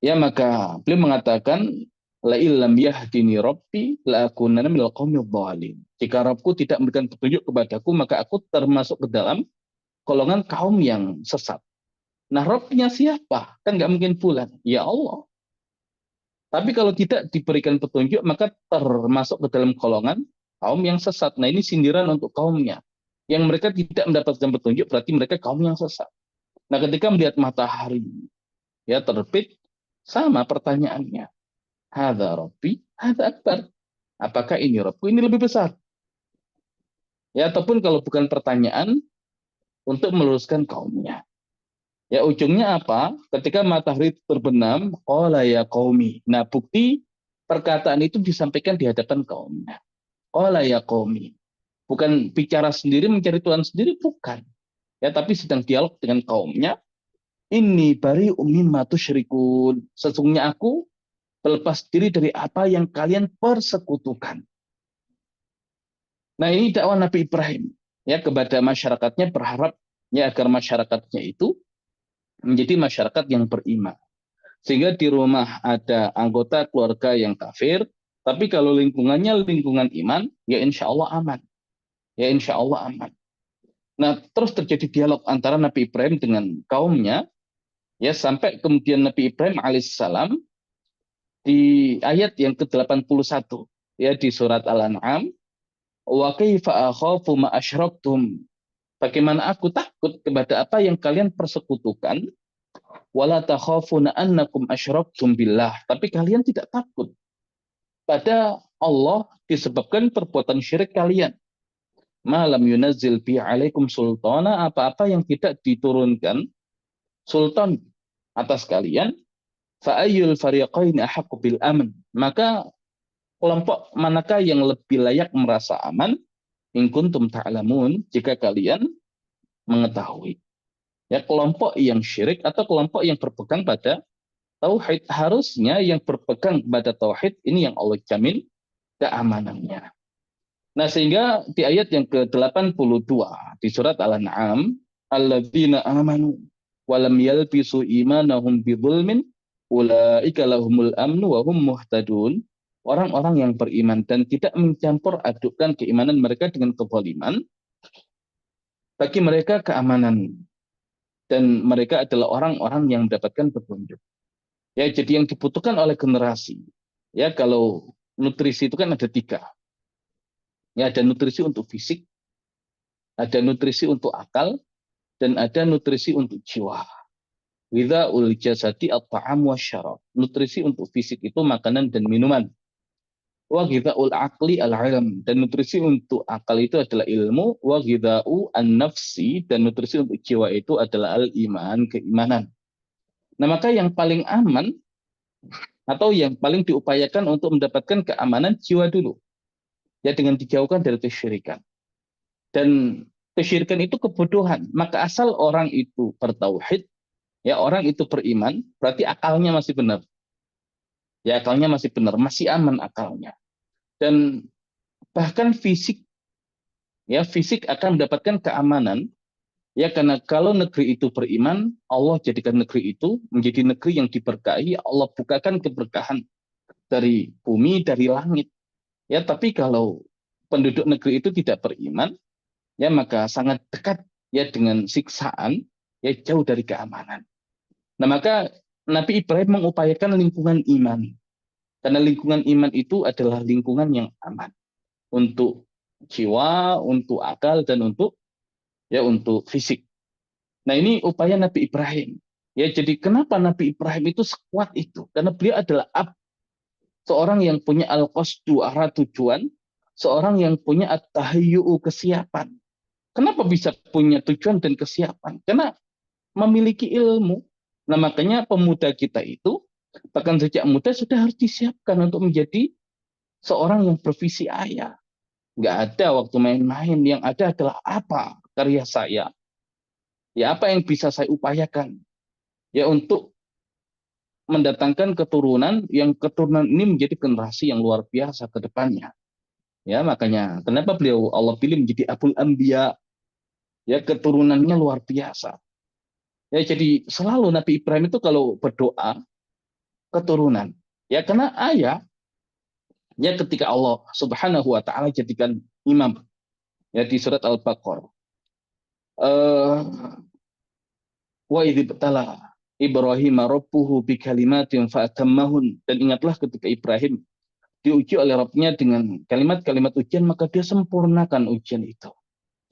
ya maka beliau mengatakan la illam yahdini rabbi la akunanna minal qaumidh dhalin. Jika Rabbku tidak memberikan petunjuk kepadaku, maka aku termasuk ke dalam golongan kaum yang sesat. Nah, Rabbnya siapa? Kan nggak mungkin bulan. Ya Allah. Tapi kalau tidak diberikan petunjuk, maka termasuk ke dalam golongan kaum yang sesat. Nah, ini sindiran untuk kaumnya. Yang mereka tidak mendapatkan petunjuk, berarti mereka kaum yang sesat. Nah, ketika melihat matahari ya terbit, sama pertanyaannya. Hadza Rabbi, hadza akbar. Apakah ini Rabbku? Ini lebih besar. Ya, ataupun kalau bukan pertanyaan, untuk meluruskan kaumnya. Ya, ujungnya apa? Ketika matahari terbenam, qala ya qaumi. Nah, bukti perkataan itu disampaikan di hadapan kaumnya. Qala ya qaumi. Bukan bicara sendiri, mencari Tuhan sendiri, bukan. Ya, tapi sedang dialog dengan kaumnya. Ini bari mimma tusyrikun. Sesungguhnya aku berlepas diri dari apa yang kalian persekutukan. Nah, ini dakwah Nabi Ibrahim ya kepada masyarakatnya, berharap ya agar masyarakatnya itu menjadi masyarakat yang beriman. Sehingga di rumah ada anggota keluarga yang kafir, tapi kalau lingkungannya lingkungan iman, ya insya Allah aman. Ya insya Allah aman. Nah, terus terjadi dialog antara Nabi Ibrahim dengan kaumnya, ya sampai kemudian Nabi Ibrahim alaihissalam di ayat yang ke-81 ya di surat Al-An'am, wa kaifa akhafu ma asyraktum. Bagaimana aku takut kepada apa yang kalian persekutukan, wala takhafuna annakum asyraktum billah. Tapi kalian tidak takut pada Allah disebabkan perbuatan syirik kalian. Malam yunazzil bi alaikum sultana, apa-apa yang tidak diturunkan sultan atas kalian, fa ayyul fariqaini ahaqqu bil aman. Maka kelompok manakah yang lebih layak merasa aman? In kuntum ta'lamun, jika kalian mengetahui. Ya, kelompok yang syirik atau kelompok yang berpegang pada tauhid. Harusnya yang berpegang pada tauhid ini yang Allah jamin keamanannya. Nah, sehingga di ayat yang ke-82 di surat Al-An'am, alladzina amanu walam yalbisu imanahum bidzulmin ulaika lahumul amnu wa hum muhtadun. Orang-orang yang beriman dan tidak mencampur adukkan keimanan mereka dengan kezaliman, bagi mereka keamanan, dan mereka adalah orang-orang yang mendapatkan petunjuk. Ya, jadi yang dibutuhkan oleh generasi, ya kalau nutrisi itu kan ada tiga. Ya, ada nutrisi untuk fisik, ada nutrisi untuk akal, dan ada nutrisi untuk jiwa. Ghidha'ul jasadi at-ta'am wasyarab. Nutrisi untuk fisik itu makanan dan minuman. Wa ghidha'ul aqli al-ilm. Dan nutrisi untuk akal itu adalah ilmu. Wa ghidha'u an-nafsi. Dan nutrisi untuk jiwa itu adalah al-iman, keimanan. Nah, maka yang paling aman atau yang paling diupayakan untuk mendapatkan keamanan jiwa dulu. Ya, dengan dijauhkan dari kesyirikan. Dan kesyirikan itu kebodohan. Maka asal orang itu bertauhid, ya orang itu beriman, berarti akalnya masih benar. Ya, akalnya masih benar, masih aman akalnya. Dan bahkan fisik, ya fisik akan mendapatkan keamanan. Ya, karena kalau negeri itu beriman, Allah jadikan negeri itu menjadi negeri yang diberkahi. Allah bukakan keberkahan dari bumi, dari langit. Ya, tapi kalau penduduk negeri itu tidak beriman, ya maka sangat dekat ya dengan siksaan, ya jauh dari keamanan. Nah, maka Nabi Ibrahim mengupayakan lingkungan iman. Karena lingkungan iman itu adalah lingkungan yang aman untuk jiwa, untuk akal, dan untuk fisik. Nah, ini upaya Nabi Ibrahim. Ya, jadi kenapa Nabi Ibrahim itu sekuat itu? Karena beliau adalah seorang yang punya al-qasdu, arah tujuan, seorang yang punya at-tahayyu'u, kesiapan. Kenapa bisa punya tujuan dan kesiapan? Karena memiliki ilmu. Nah, makanya pemuda kita itu bahkan sejak muda sudah harus disiapkan untuk menjadi seorang yang bervisi ayah. Nggak ada waktu main-main, yang ada adalah apa karya saya. Ya apa yang bisa saya upayakan? Ya untuk mendatangkan keturunan yang keturunan ini menjadi generasi yang luar biasa ke depannya. Ya, makanya kenapa beliau Allah pilih menjadi Abul Anbiya, ya keturunannya luar biasa. Ya, jadi selalu Nabi Ibrahim itu kalau berdoa keturunan. Ya, karena ayah ya ketika Allah Subhanahu wa taala jadikan imam ya di surat Al-Baqarah. Eh wa idzibtala Ibrahim rabbuhu bi kalimatin fa'atammahun, dan ingatlah ketika Ibrahim diuji oleh Rabbnya dengan kalimat-kalimat ujian, maka dia sempurnakan ujian itu.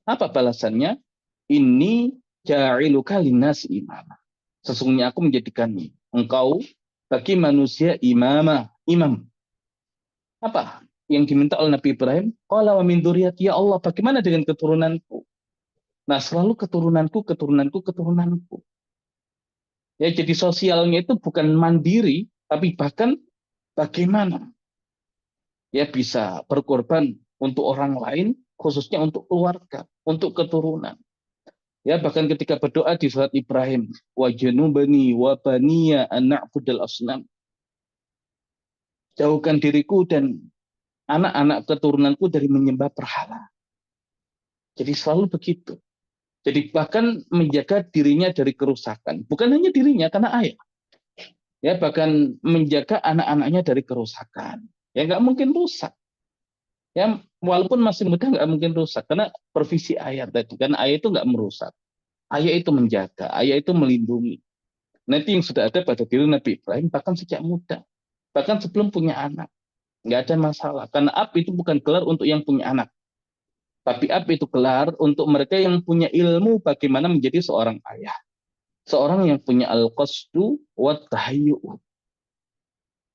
Apa balasannya? Ini ja'iluka linnas imama. Sesungguhnya aku menjadikan engkau bagi manusia imam. Apa yang diminta oleh Nabi Ibrahim? Qala wa min dzurriyyati, ya Allah, bagaimana dengan keturunanku? Nah, selalu keturunanku. Ya, jadi sosialnya itu bukan mandiri, tapi bahkan bagaimana ya bisa berkorban untuk orang lain, khususnya untuk keluarga, untuk keturunan. Ya, bahkan ketika berdoa di surat Ibrahim, wa janubani wa baniya an na'budal asnam. Jauhkan diriku dan anak-anak keturunanku dari menyembah berhala. Jadi selalu begitu. Jadi bahkan menjaga dirinya dari kerusakan. Bukan hanya dirinya, karena ayah. Ya, bahkan menjaga anak-anaknya dari kerusakan. Ya, nggak mungkin rusak. Ya, walaupun masih muda nggak mungkin rusak. Karena pervisi ayah tadi. Karena ayah itu nggak merusak. Ayah itu menjaga. Ayah itu melindungi. Nanti yang sudah ada pada diri Nabi Ibrahim bahkan sejak muda. Bahkan sebelum punya anak. Nggak ada masalah. Karena ab itu bukan gelar untuk yang punya anak. Tapi ab itu gelar untuk mereka yang punya ilmu bagaimana menjadi seorang ayah. Seorang yang punya al-qasdu wa tahayyu'u.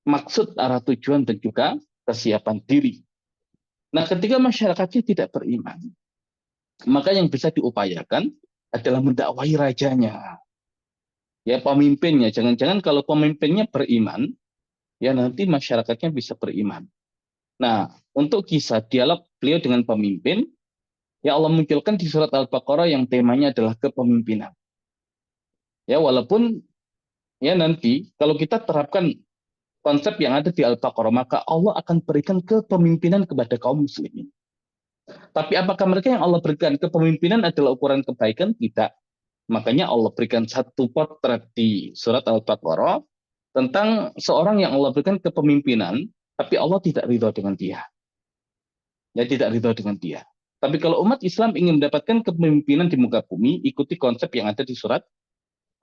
Maksud, arah tujuan, dan juga kesiapan diri. Nah, ketika masyarakatnya tidak beriman, maka yang bisa diupayakan adalah mendakwahi rajanya. Ya, pemimpinnya. Jangan-jangan kalau pemimpinnya beriman, ya nanti masyarakatnya bisa beriman. Nah, untuk kisah dialog beliau dengan pemimpin, ya Allah munculkan di surat Al-Baqarah yang temanya adalah kepemimpinan. Ya, walaupun ya nanti kalau kita terapkan konsep yang ada di Al-Baqarah, maka Allah akan berikan kepemimpinan kepada kaum muslimin. Tapi apakah mereka yang Allah berikan kepemimpinan adalah ukuran kebaikan? Tidak. Makanya Allah berikan satu potret di surat Al-Baqarah tentang seorang yang Allah berikan kepemimpinan, tapi Allah tidak ridho dengan dia. Ya, tidak ridho dengan dia. Tapi kalau umat Islam ingin mendapatkan kepemimpinan di muka bumi, ikuti konsep yang ada di surat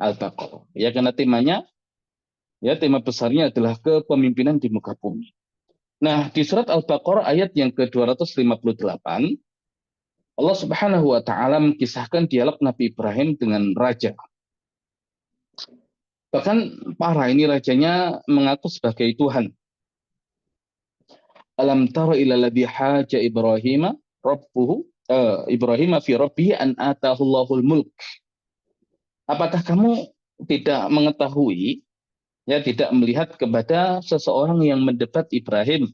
Al-Baqarah. Ya, karena temanya, ya tema besarnya adalah kepemimpinan di muka bumi. Nah, di surat Al-Baqarah ayat yang ke-258, Allah Subhanahu wa taala mengisahkan dialog Nabi Ibrahim dengan raja. Bahkan parah, ini rajanya mengaku sebagai Tuhan. Alam tara ila ladzi haja Ibrahim rabbuhu Ibrahim fi rabbih an atahu Allahul mulk. Apakah kamu tidak mengetahui, ya tidak melihat kepada seseorang yang mendebat Ibrahim,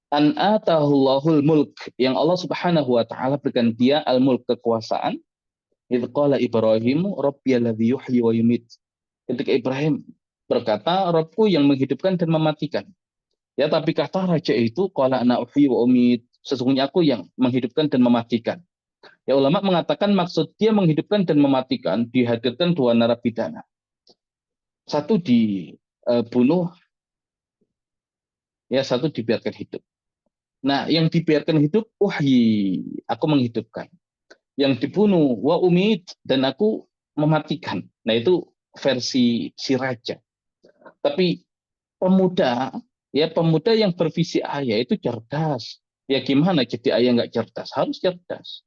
an atahu Allahul mulk, yang Allah Subhanahu wa taala berikan dia al-mulk, kekuasaan. Idz qala Ibrahimu rabbiyalladzi yuhyi wa yumit. Ketika Ibrahim berkata, Rabbku yang menghidupkan dan mematikan. Ya, tapi kata raja itu, qala ana uhyi wa umit, sesungguhnya aku yang menghidupkan dan mematikan. Ya, ulama mengatakan maksud dia menghidupkan dan mematikan dihadirkan dua narapidana. Satu dibunuh, ya satu dibiarkan hidup. Nah, yang dibiarkan hidup, uhyi, aku menghidupkan. Yang dibunuh, wa umit, dan aku mematikan. Nah, itu versi si raja. Tapi pemuda yang bervisi ayah itu cerdas. Ya gimana jadi ayah nggak cerdas? Harus cerdas.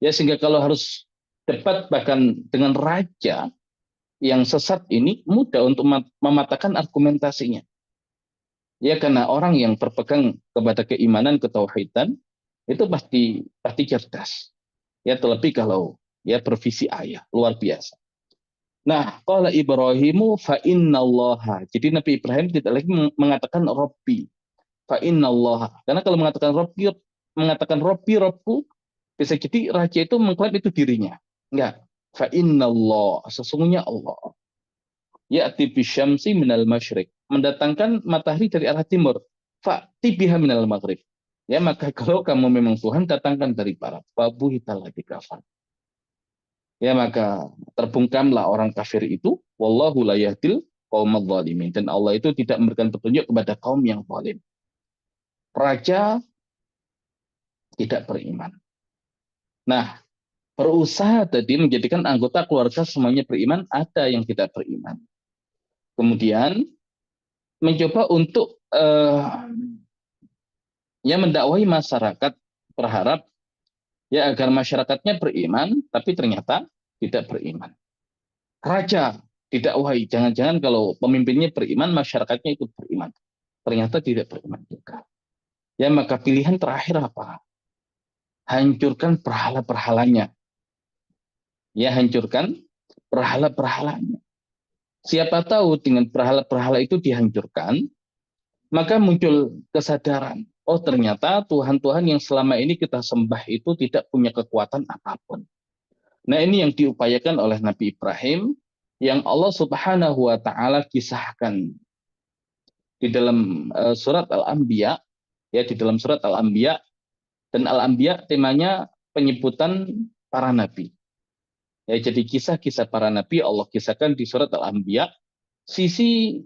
Ya, sehingga kalau harus debat bahkan dengan raja yang sesat ini, mudah untuk mematahkan argumentasinya. Ya, karena orang yang berpegang kepada keimanan, ketauhidan, itu pasti cerdas. Ya, terlebih kalau ya bervisi ayah, luar biasa. Nah, qala Ibrahimu fa innallaha. Jadi Nabi Ibrahim tidak lagi mengatakan Robbi. Fa innallaha. Karena kalau mengatakan Robbi, Robku, bisa jadi raja itu mengklaim itu dirinya. Enggak. Fa Allah, sesungguhnya Allah, ya'ti bisyamsi minal masyriq, mendatangkan matahari dari arah timur. Fa'ti biha minal maghrib. Ya, maka kalau kamu memang Tuhan, datangkan dari barat. Fabuhital ladzi kafar. Ya, maka terbungkamlah orang kafir itu. Wallahu la yahdil qaumadz zalimin. Dan Allah itu tidak memberikan petunjuk kepada kaum yang zalim. Raja tidak beriman. Nah, berusaha tadi menjadikan anggota keluarga semuanya beriman, ada yang tidak beriman. Kemudian mencoba untuk ya mendakwahi masyarakat, berharap ya agar masyarakatnya beriman, tapi ternyata tidak beriman. Raja didakwahi, jangan-jangan kalau pemimpinnya beriman, masyarakatnya ikut beriman. Ternyata tidak beriman juga. Ya, maka pilihan terakhir apa? Hancurkan berhala-berhalanya. Ya, hancurkan berhala-berhalanya. Siapa tahu dengan berhala-berhala itu dihancurkan, maka muncul kesadaran. Oh, ternyata Tuhan-Tuhan yang selama ini kita sembah itu tidak punya kekuatan apapun. Nah, ini yang diupayakan oleh Nabi Ibrahim, yang Allah Subhanahu wa Ta'ala kisahkan di dalam surat Al-Anbiya, ya, di dalam surat Al-Anbiya. Dan Al-Anbiya temanya penyebutan para nabi. Ya, jadi kisah-kisah para nabi Allah kisahkan di surat Al-Anbiya. Sisi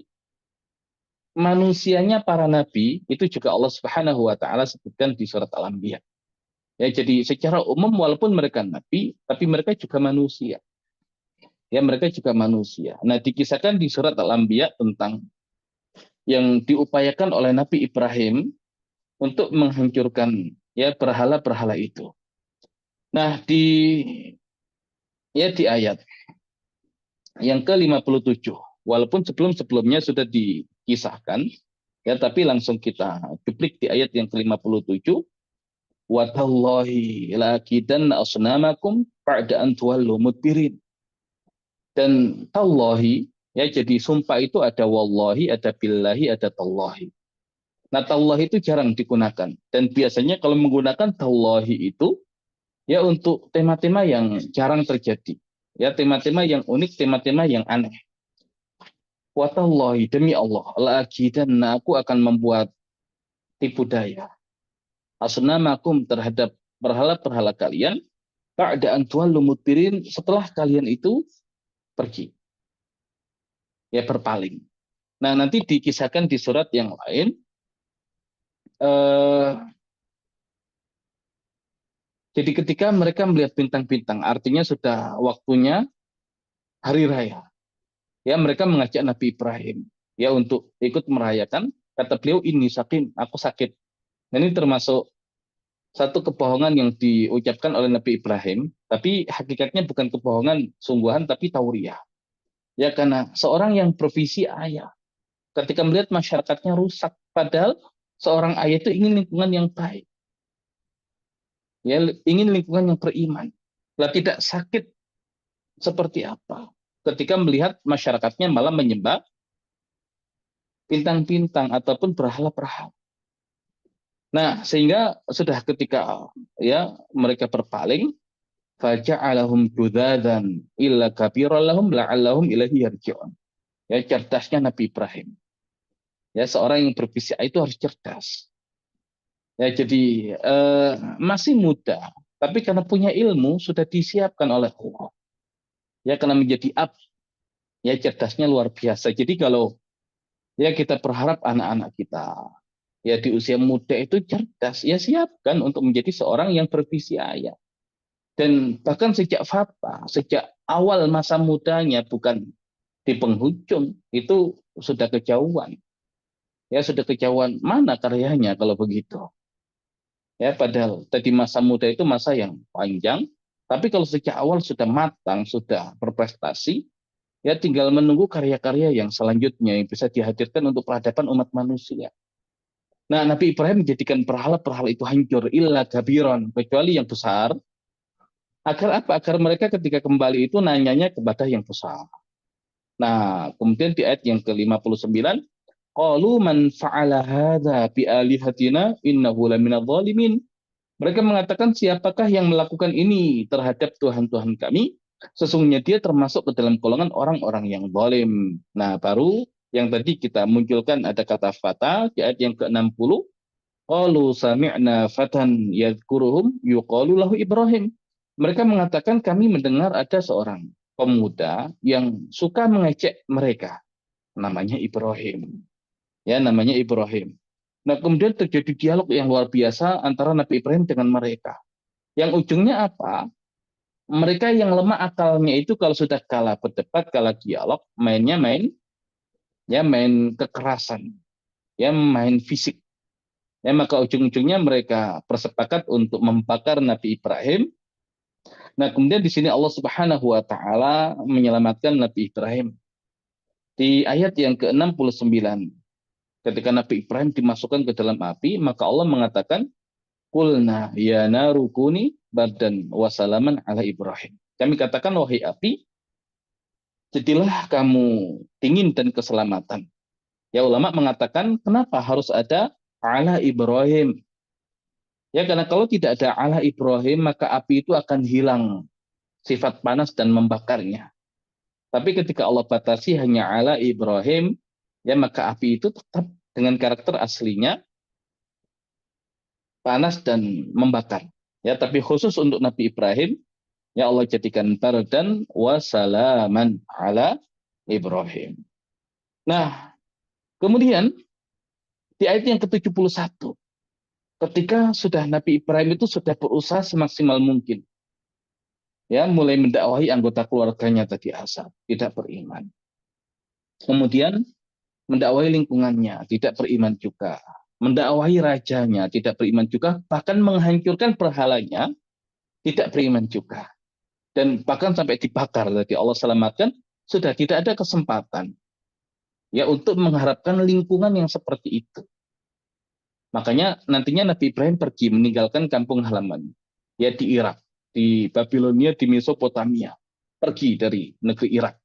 manusianya para nabi itu juga Allah Subhanahu wa Ta'ala sebutkan di surat Al-Anbiya. Ya, jadi secara umum walaupun mereka nabi, tapi mereka juga manusia. Ya, mereka juga manusia. Nah, dikisahkan di surat Al-Anbiya tentang yang diupayakan oleh Nabi Ibrahim untuk menghancurkan ya berhala-berhala itu. Nah, di ayat yang ke-57, walaupun sebelum-sebelumnya sudah dikisahkan, ya, tapi langsung kita cuplik di ayat yang ke-57. Wa tallahi laqidan asnamakum ba'da an tuwallu mudbirin. Dan tallahi, ya, jadi sumpah itu ada wallahi, ada billahi, ada tallahi. Nah, tallahi itu jarang digunakan. Dan biasanya kalau menggunakan tallahi itu, ya untuk tema-tema yang jarang terjadi. Ya, tema-tema yang unik, tema-tema yang aneh. Wa tallahi, demi Allah, laqidan, aku akan membuat tipu daya. Asnamakum terhadap berhala-berhala kalian, ba'da an tuwallu mudbirin, setelah kalian itu pergi. Ya, berpaling. Nah, nanti dikisahkan di surat yang lain, jadi ketika mereka melihat bintang-bintang, artinya sudah waktunya hari raya. Ya, mereka mengajak Nabi Ibrahim ya untuk ikut merayakan. Kata beliau, ini sakin, aku sakit. Dan ini termasuk satu kebohongan yang diucapkan oleh Nabi Ibrahim, tapi hakikatnya bukan kebohongan sungguhan, tapi tauriah. Ya, karena seorang yang bervisi ayah, ketika melihat masyarakatnya rusak, padahal seorang ayah itu ingin lingkungan yang baik. Ya, ingin lingkungan yang beriman. Lah, tidak sakit seperti apa ketika melihat masyarakatnya malah menyembah bintang-bintang ataupun berhala-berhala. Nah, sehingga sudah ketika ya mereka berpaling, faja'alahum judadan illa kabiran lahum la'allahum ilaihi yarji'un. Ya, cerdasnya Nabi Ibrahim. Ya, seorang yang bervisi itu harus cerdas. Ya, jadi masih muda, tapi karena punya ilmu sudah disiapkan oleh Allah. Ya, karena menjadi ya cerdasnya luar biasa. Jadi kalau ya kita berharap anak-anak kita ya di usia muda itu cerdas, ya siapkan untuk menjadi seorang yang bervisi ayah. Dan bahkan sejak fata, sejak awal masa mudanya, bukan di penghujung, itu sudah kejauhan. Ya, sudah kejauhan mana karyanya kalau begitu. Ya, padahal tadi masa muda itu masa yang panjang, tapi kalau sejak awal sudah matang, sudah berprestasi, ya tinggal menunggu karya-karya yang selanjutnya yang bisa dihadirkan untuk peradaban umat manusia. Nah, Nabi Ibrahim menjadikan berhala-berhala itu hancur, illa gabiron, kecuali yang besar. Agar apa? Agar mereka ketika kembali itu nanyanya kepada yang besar. Nah, kemudian di ayat yang ke-59, qalu man fa'ala hadza bi alihatina innahu laminadh dhalimin. Mereka mengatakan, siapakah yang melakukan ini terhadap Tuhan-Tuhan kami? Sesungguhnya dia termasuk ke dalam golongan orang-orang yang zalim. Nah, baru yang tadi kita munculkan ada kata fata di ayat yang ke-60. Qalu sami'na fatan yadhkuruhum yuqalu lahu Ibrahim. Mereka mengatakan kami mendengar ada seorang pemuda yang suka mengejek mereka. Namanya Ibrahim. Ya, namanya Ibrahim. Nah, kemudian terjadi dialog yang luar biasa antara Nabi Ibrahim dengan mereka. Yang ujungnya apa? Mereka yang lemah akalnya itu kalau sudah kalah berdebat, kalah dialog, mainnya main kekerasan, ya main fisik. Ya, maka ujung-ujungnya mereka bersepakat untuk membakar Nabi Ibrahim. Nah, kemudian di sini Allah Subhanahu wa taala menyelamatkan Nabi Ibrahim. Di ayat yang ke-69, ketika Nabi Ibrahim dimasukkan ke dalam api, maka Allah mengatakan, "Qulna ya narukuni bardan wa salaman ala Ibrahim." Kami katakan, wahai api, jadilah kamu dingin dan keselamatan. Ya, ulama mengatakan, kenapa harus ada ala Ibrahim? Ya, karena kalau tidak ada ala Ibrahim, maka api itu akan hilang sifat panas dan membakarnya. Tapi ketika Allah batasi hanya ala Ibrahim, ya maka api itu tetap dengan karakter aslinya panas dan membakar. Ya, tapi khusus untuk Nabi Ibrahim, ya Allah jadikan bardan wa salaman ala Ibrahim. Nah, kemudian di ayat yang ke-71, ketika sudah Nabi Ibrahim itu sudah berusaha semaksimal mungkin, ya mulai mendakwahi anggota keluarganya tadi Azar, tidak beriman. Kemudian mendakwahi lingkungannya, tidak beriman juga. Mendakwahi rajanya, tidak beriman juga. Bahkan menghancurkan berhalanya, tidak beriman juga. Dan bahkan sampai dibakar, tadi Allah selamatkan, sudah tidak ada kesempatan ya untuk mengharapkan lingkungan yang seperti itu. Makanya nantinya Nabi Ibrahim pergi meninggalkan kampung halaman, ya di Irak, di Babilonia, di Mesopotamia, pergi dari negeri Irak.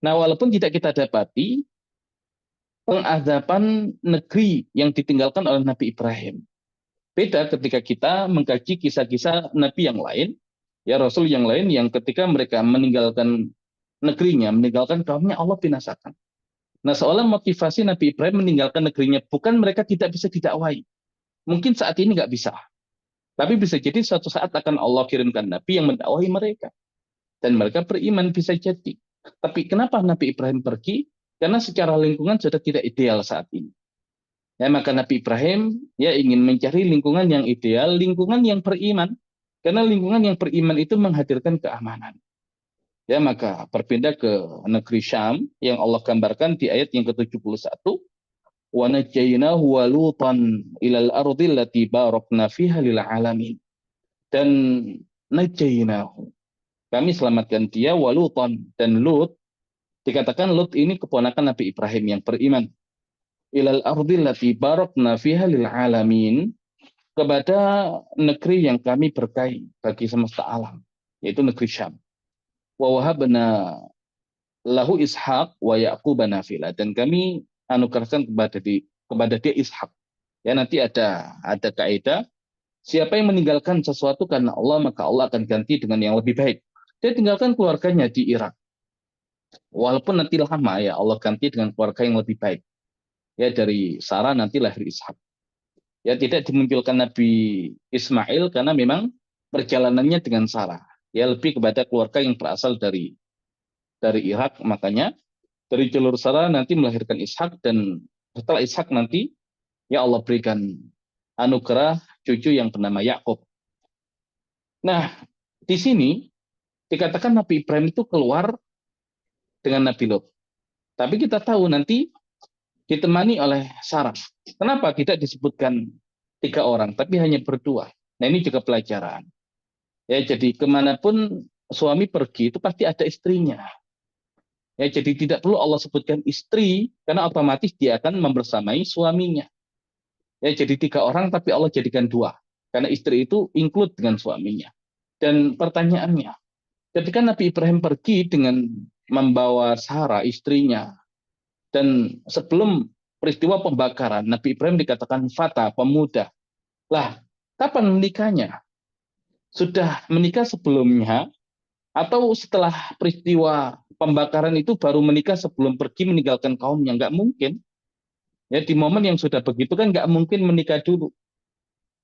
Nah, walaupun tidak kita dapati pengazaban negeri yang ditinggalkan oleh Nabi Ibrahim. Beda ketika kita mengkaji kisah-kisah Nabi yang lain, ya Rasul yang lain yang ketika mereka meninggalkan negerinya, meninggalkan kaumnya, Allah binasakan. Nah, seolah motivasi Nabi Ibrahim meninggalkan negerinya bukan mereka tidak bisa didakwahi. Mungkin saat ini nggak bisa. Tapi bisa jadi suatu saat akan Allah kirimkan Nabi yang mendakwahi mereka. Dan mereka beriman bisa jadi. Tapi kenapa Nabi Ibrahim pergi? Karena secara lingkungan sudah tidak ideal saat ini. Ya, maka Nabi Ibrahim ya ingin mencari lingkungan yang ideal, lingkungan yang beriman. Karena lingkungan yang beriman itu menghadirkan keamanan. Ya, maka berpindah ke negeri Syam yang Allah gambarkan di ayat yang ke-71. Wa najjaynahu wa lutan ilal ardi allati barakna fiha lil alamin. Dan najjaynahu, kami selamatkan dia, wa lutan, dan Lut, dikatakan Lut ini keponakan Nabi Ibrahim yang beriman. Ilal ardi allati barakna fiha lil alamin, kepada negeri yang kami berkahi bagi semesta alam, yaitu negeri Syam. Wa wahabna lahu Ishaq wa Yaqub nafila, dan kami anugerahkan kepada dia Ishak. Ya, nanti ada kaidah, siapa yang meninggalkan sesuatu karena Allah, maka Allah akan ganti dengan yang lebih baik. Dia tinggalkan keluarganya di Irak. Walaupun nanti lama ya Allah ganti dengan keluarga yang lebih baik. Ya, dari Sarah nanti lahir Ishak. Ya, tidak dimunculkan Nabi Ismail karena memang perjalanannya dengan Sarah. Ya, lebih kepada keluarga yang berasal dari Irak, makanya dari jalur Sarah nanti melahirkan Ishak, dan setelah Ishak nanti ya Allah berikan anugerah cucu yang bernama Yakub. Nah, di sini dikatakan Nabi Ibrahim itu keluar dengan Nabi Lot. Tapi kita tahu nanti ditemani oleh Sarah. Kenapa tidak disebutkan 3 orang, tapi hanya berdua? Nah, ini juga pelajaran. Ya, jadi kemanapun suami pergi itu pasti ada istrinya. Ya, jadi tidak perlu Allah sebutkan istri, karena otomatis dia akan membersamai suaminya. Ya, jadi 3 orang, tapi Allah jadikan 2, karena istri itu include dengan suaminya. Dan pertanyaannya, ketika Nabi Ibrahim pergi dengan membawa Sarah istrinya, dan sebelum peristiwa pembakaran, Nabi Ibrahim dikatakan fata, pemuda. Lah, kapan menikahnya? Sudah menikah sebelumnya, Atau setelah peristiwa pembakaran itu baru menikah sebelum pergi meninggalkan kaumnya? Nggak mungkin. Ya di momen yang sudah begitu kan nggak mungkin menikah dulu.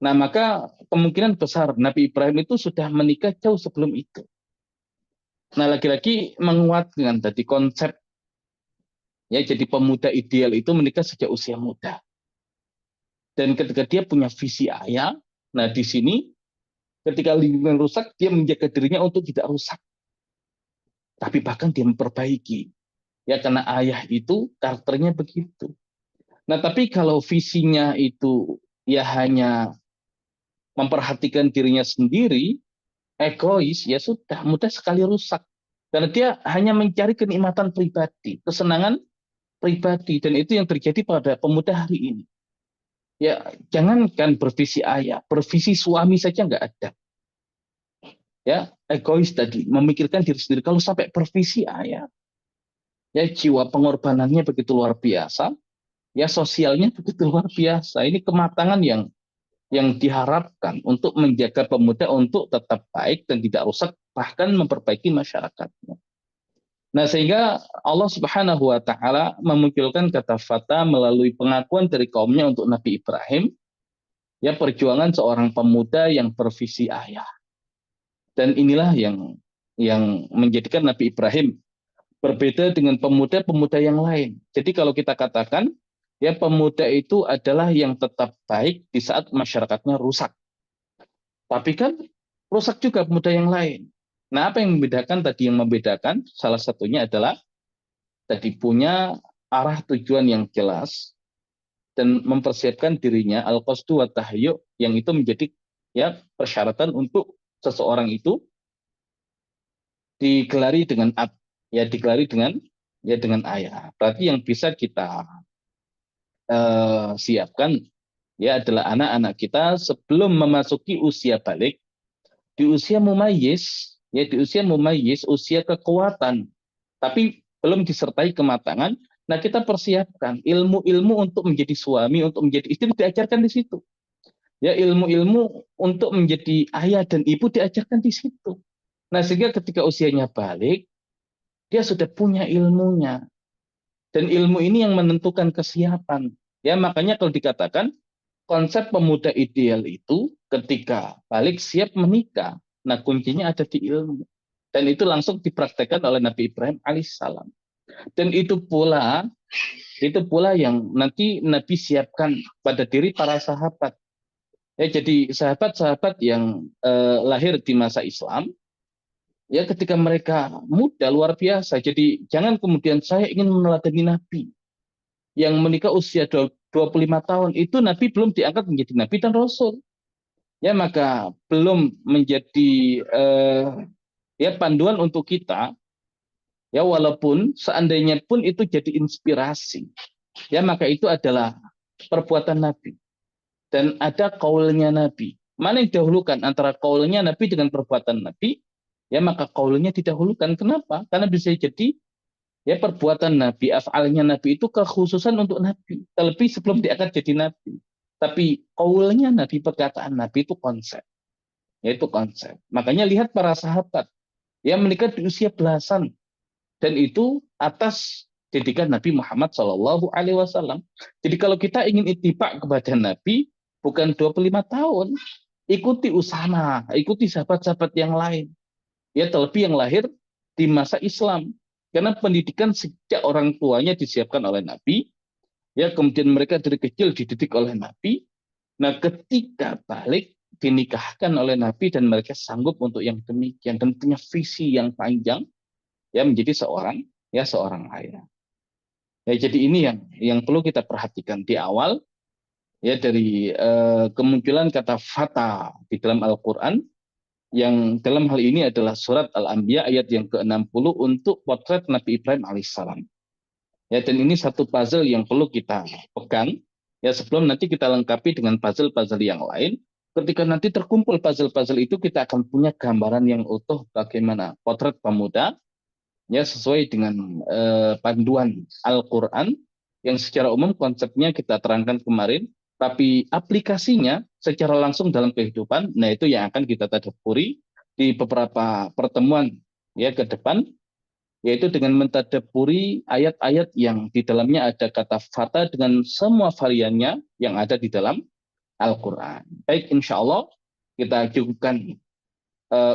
Nah maka kemungkinan besar Nabi Ibrahim itu sudah menikah jauh sebelum itu. Nah lagi-lagi menguatkan tadi konsep ya jadi pemuda ideal itu menikah sejak usia muda. Dan ketika dia punya visi ayah, nah di sini ketika lingkungan rusak dia menjaga dirinya untuk tidak rusak. Tapi bahkan dia memperbaiki. Ya karena ayah itu karakternya begitu. Nah tapi kalau visinya itu ya hanya memperhatikan dirinya sendiri, egois, ya sudah mudah sekali rusak. Karena dia hanya mencari kenikmatan pribadi, kesenangan pribadi, dan itu yang terjadi pada pemuda hari ini. Ya, jangankan bervisi ayah, bervisi suami saja nggak ada. Ya, egois tadi, memikirkan diri sendiri. Kalau sampai bervisi ayah, ya jiwa pengorbanannya begitu luar biasa, ya sosialnya begitu luar biasa. Ini kematangan yang diharapkan untuk menjaga pemuda untuk tetap baik dan tidak rusak, bahkan memperbaiki masyarakatnya. Nah, sehingga Allah Subhanahu wa taala memunculkan kata fata melalui pengakuan dari kaumnya untuk Nabi Ibrahim, ya perjuangan seorang pemuda yang bervisi ayah. Dan inilah yang menjadikan Nabi Ibrahim berbeda dengan pemuda-pemuda yang lain. Jadi kalau kita katakan ya pemuda itu adalah yang tetap baik di saat masyarakatnya rusak. Tapi kan rusak juga pemuda yang lain. Nah, apa yang membedakan tadi? Yang membedakan salah satunya adalah tadi punya arah tujuan yang jelas dan mempersiapkan dirinya al-qasdu wa tahayyu yang itu menjadi ya persyaratan untuk seseorang itu digelari dengan ya digelari dengan ya dengan ayah. Berarti yang bisa kita siapkan ya adalah anak-anak kita sebelum memasuki usia balik, di usia mumayyiz, ya di usia mumayyiz, usia kekuatan, tapi belum disertai kematangan. Nah, kita persiapkan ilmu-ilmu untuk menjadi suami, untuk menjadi istri diajarkan di situ. Ya, ilmu-ilmu untuk menjadi ayah dan ibu diajarkan di situ. Nah, sehingga ketika usianya balik, dia sudah punya ilmunya. Dan ilmu ini yang menentukan kesiapan. Ya, makanya kalau dikatakan konsep pemuda ideal itu ketika balik siap menikah. Nah, kuncinya ada di ilmu. Dan itu langsung dipraktekkan oleh Nabi Ibrahim alaihissalam. Dan itu pula yang nanti Nabi siapkan pada diri para sahabat. Ya, jadi sahabat-sahabat yang lahir di masa Islam, ya ketika mereka muda luar biasa. Jadi jangan kemudian saya ingin meneladani Nabi yang menikah usia 25 tahun itu Nabi belum diangkat menjadi Nabi dan Rasul. Ya maka belum menjadi ya panduan untuk kita. Ya walaupun seandainya pun itu jadi inspirasi. Ya maka itu adalah perbuatan Nabi. Dan ada kaulnya Nabi. Mana yang didahulukan antara kaulnya Nabi dengan perbuatan Nabi? Ya maka kaulnya didahulukan. Kenapa? Karena bisa jadi ya perbuatan Nabi, af'alnya Nabi itu kekhususan untuk Nabi. Terlebih sebelum diangkat jadi Nabi. Tapi kaulnya Nabi, perkataan Nabi itu konsep. Yaitu konsep. Makanya lihat para sahabat. Ya menikah di usia belasan. Dan itu atas didikan Nabi Muhammad SAW. Jadi kalau kita ingin ittiba kepada Nabi, bukan 25 tahun, ikuti Usama, ikuti sahabat-sahabat yang lain. Ya terlebih yang lahir di masa Islam. Karena pendidikan sejak orang tuanya disiapkan oleh Nabi, ya kemudian mereka dari kecil dididik oleh Nabi. Nah ketika balik dinikahkan oleh Nabi dan mereka sanggup untuk yang demikian dan punya visi yang panjang, ya menjadi seorang ayah. Ya jadi ini yang perlu kita perhatikan di awal ya dari kemunculan kata fata di dalam Al-Qur'an yang dalam hal ini adalah surat Al-Anbiya ayat yang ke-60 untuk potret Nabi Ibrahim alaihissalam. Ya dan ini satu puzzle yang perlu kita pegang ya sebelum nanti kita lengkapi dengan puzzle-puzzle yang lain. Ketika nanti terkumpul puzzle-puzzle itu kita akan punya gambaran yang utuh bagaimana potret pemuda ya sesuai dengan panduan Al-Qur'an yang secara umum konsepnya kita terangkan kemarin, tapi aplikasinya secara langsung dalam kehidupan, nah itu yang akan kita tadabburi di beberapa pertemuan ya ke depan, yaitu dengan mentadabburi ayat-ayat yang di dalamnya ada kata fata dengan semua variannya yang ada di dalam Al-Quran. Baik, insya Allah kita cukupkan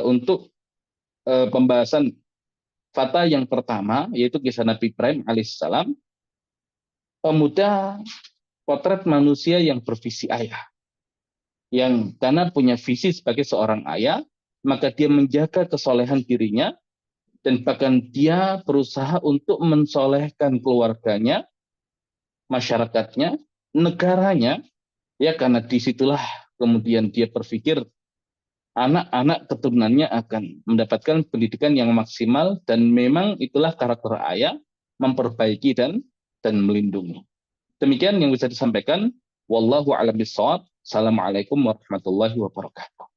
untuk pembahasan fata yang pertama, yaitu kisah Nabi Ibrahim alaihissalam, pemuda potret manusia yang bervisi ayah. Yang karena punya visi sebagai seorang ayah, maka dia menjaga kesolehan dirinya, dan bahkan dia berusaha untuk mensolehkan keluarganya, masyarakatnya, negaranya, ya karena disitulah kemudian dia berpikir anak-anak keturunannya akan mendapatkan pendidikan yang maksimal, dan memang itulah karakter ayah, memperbaiki dan melindungi. Demikian yang bisa disampaikan. Wallahu a'lam bishawab. Assalamualaikum warahmatullahi wabarakatuh.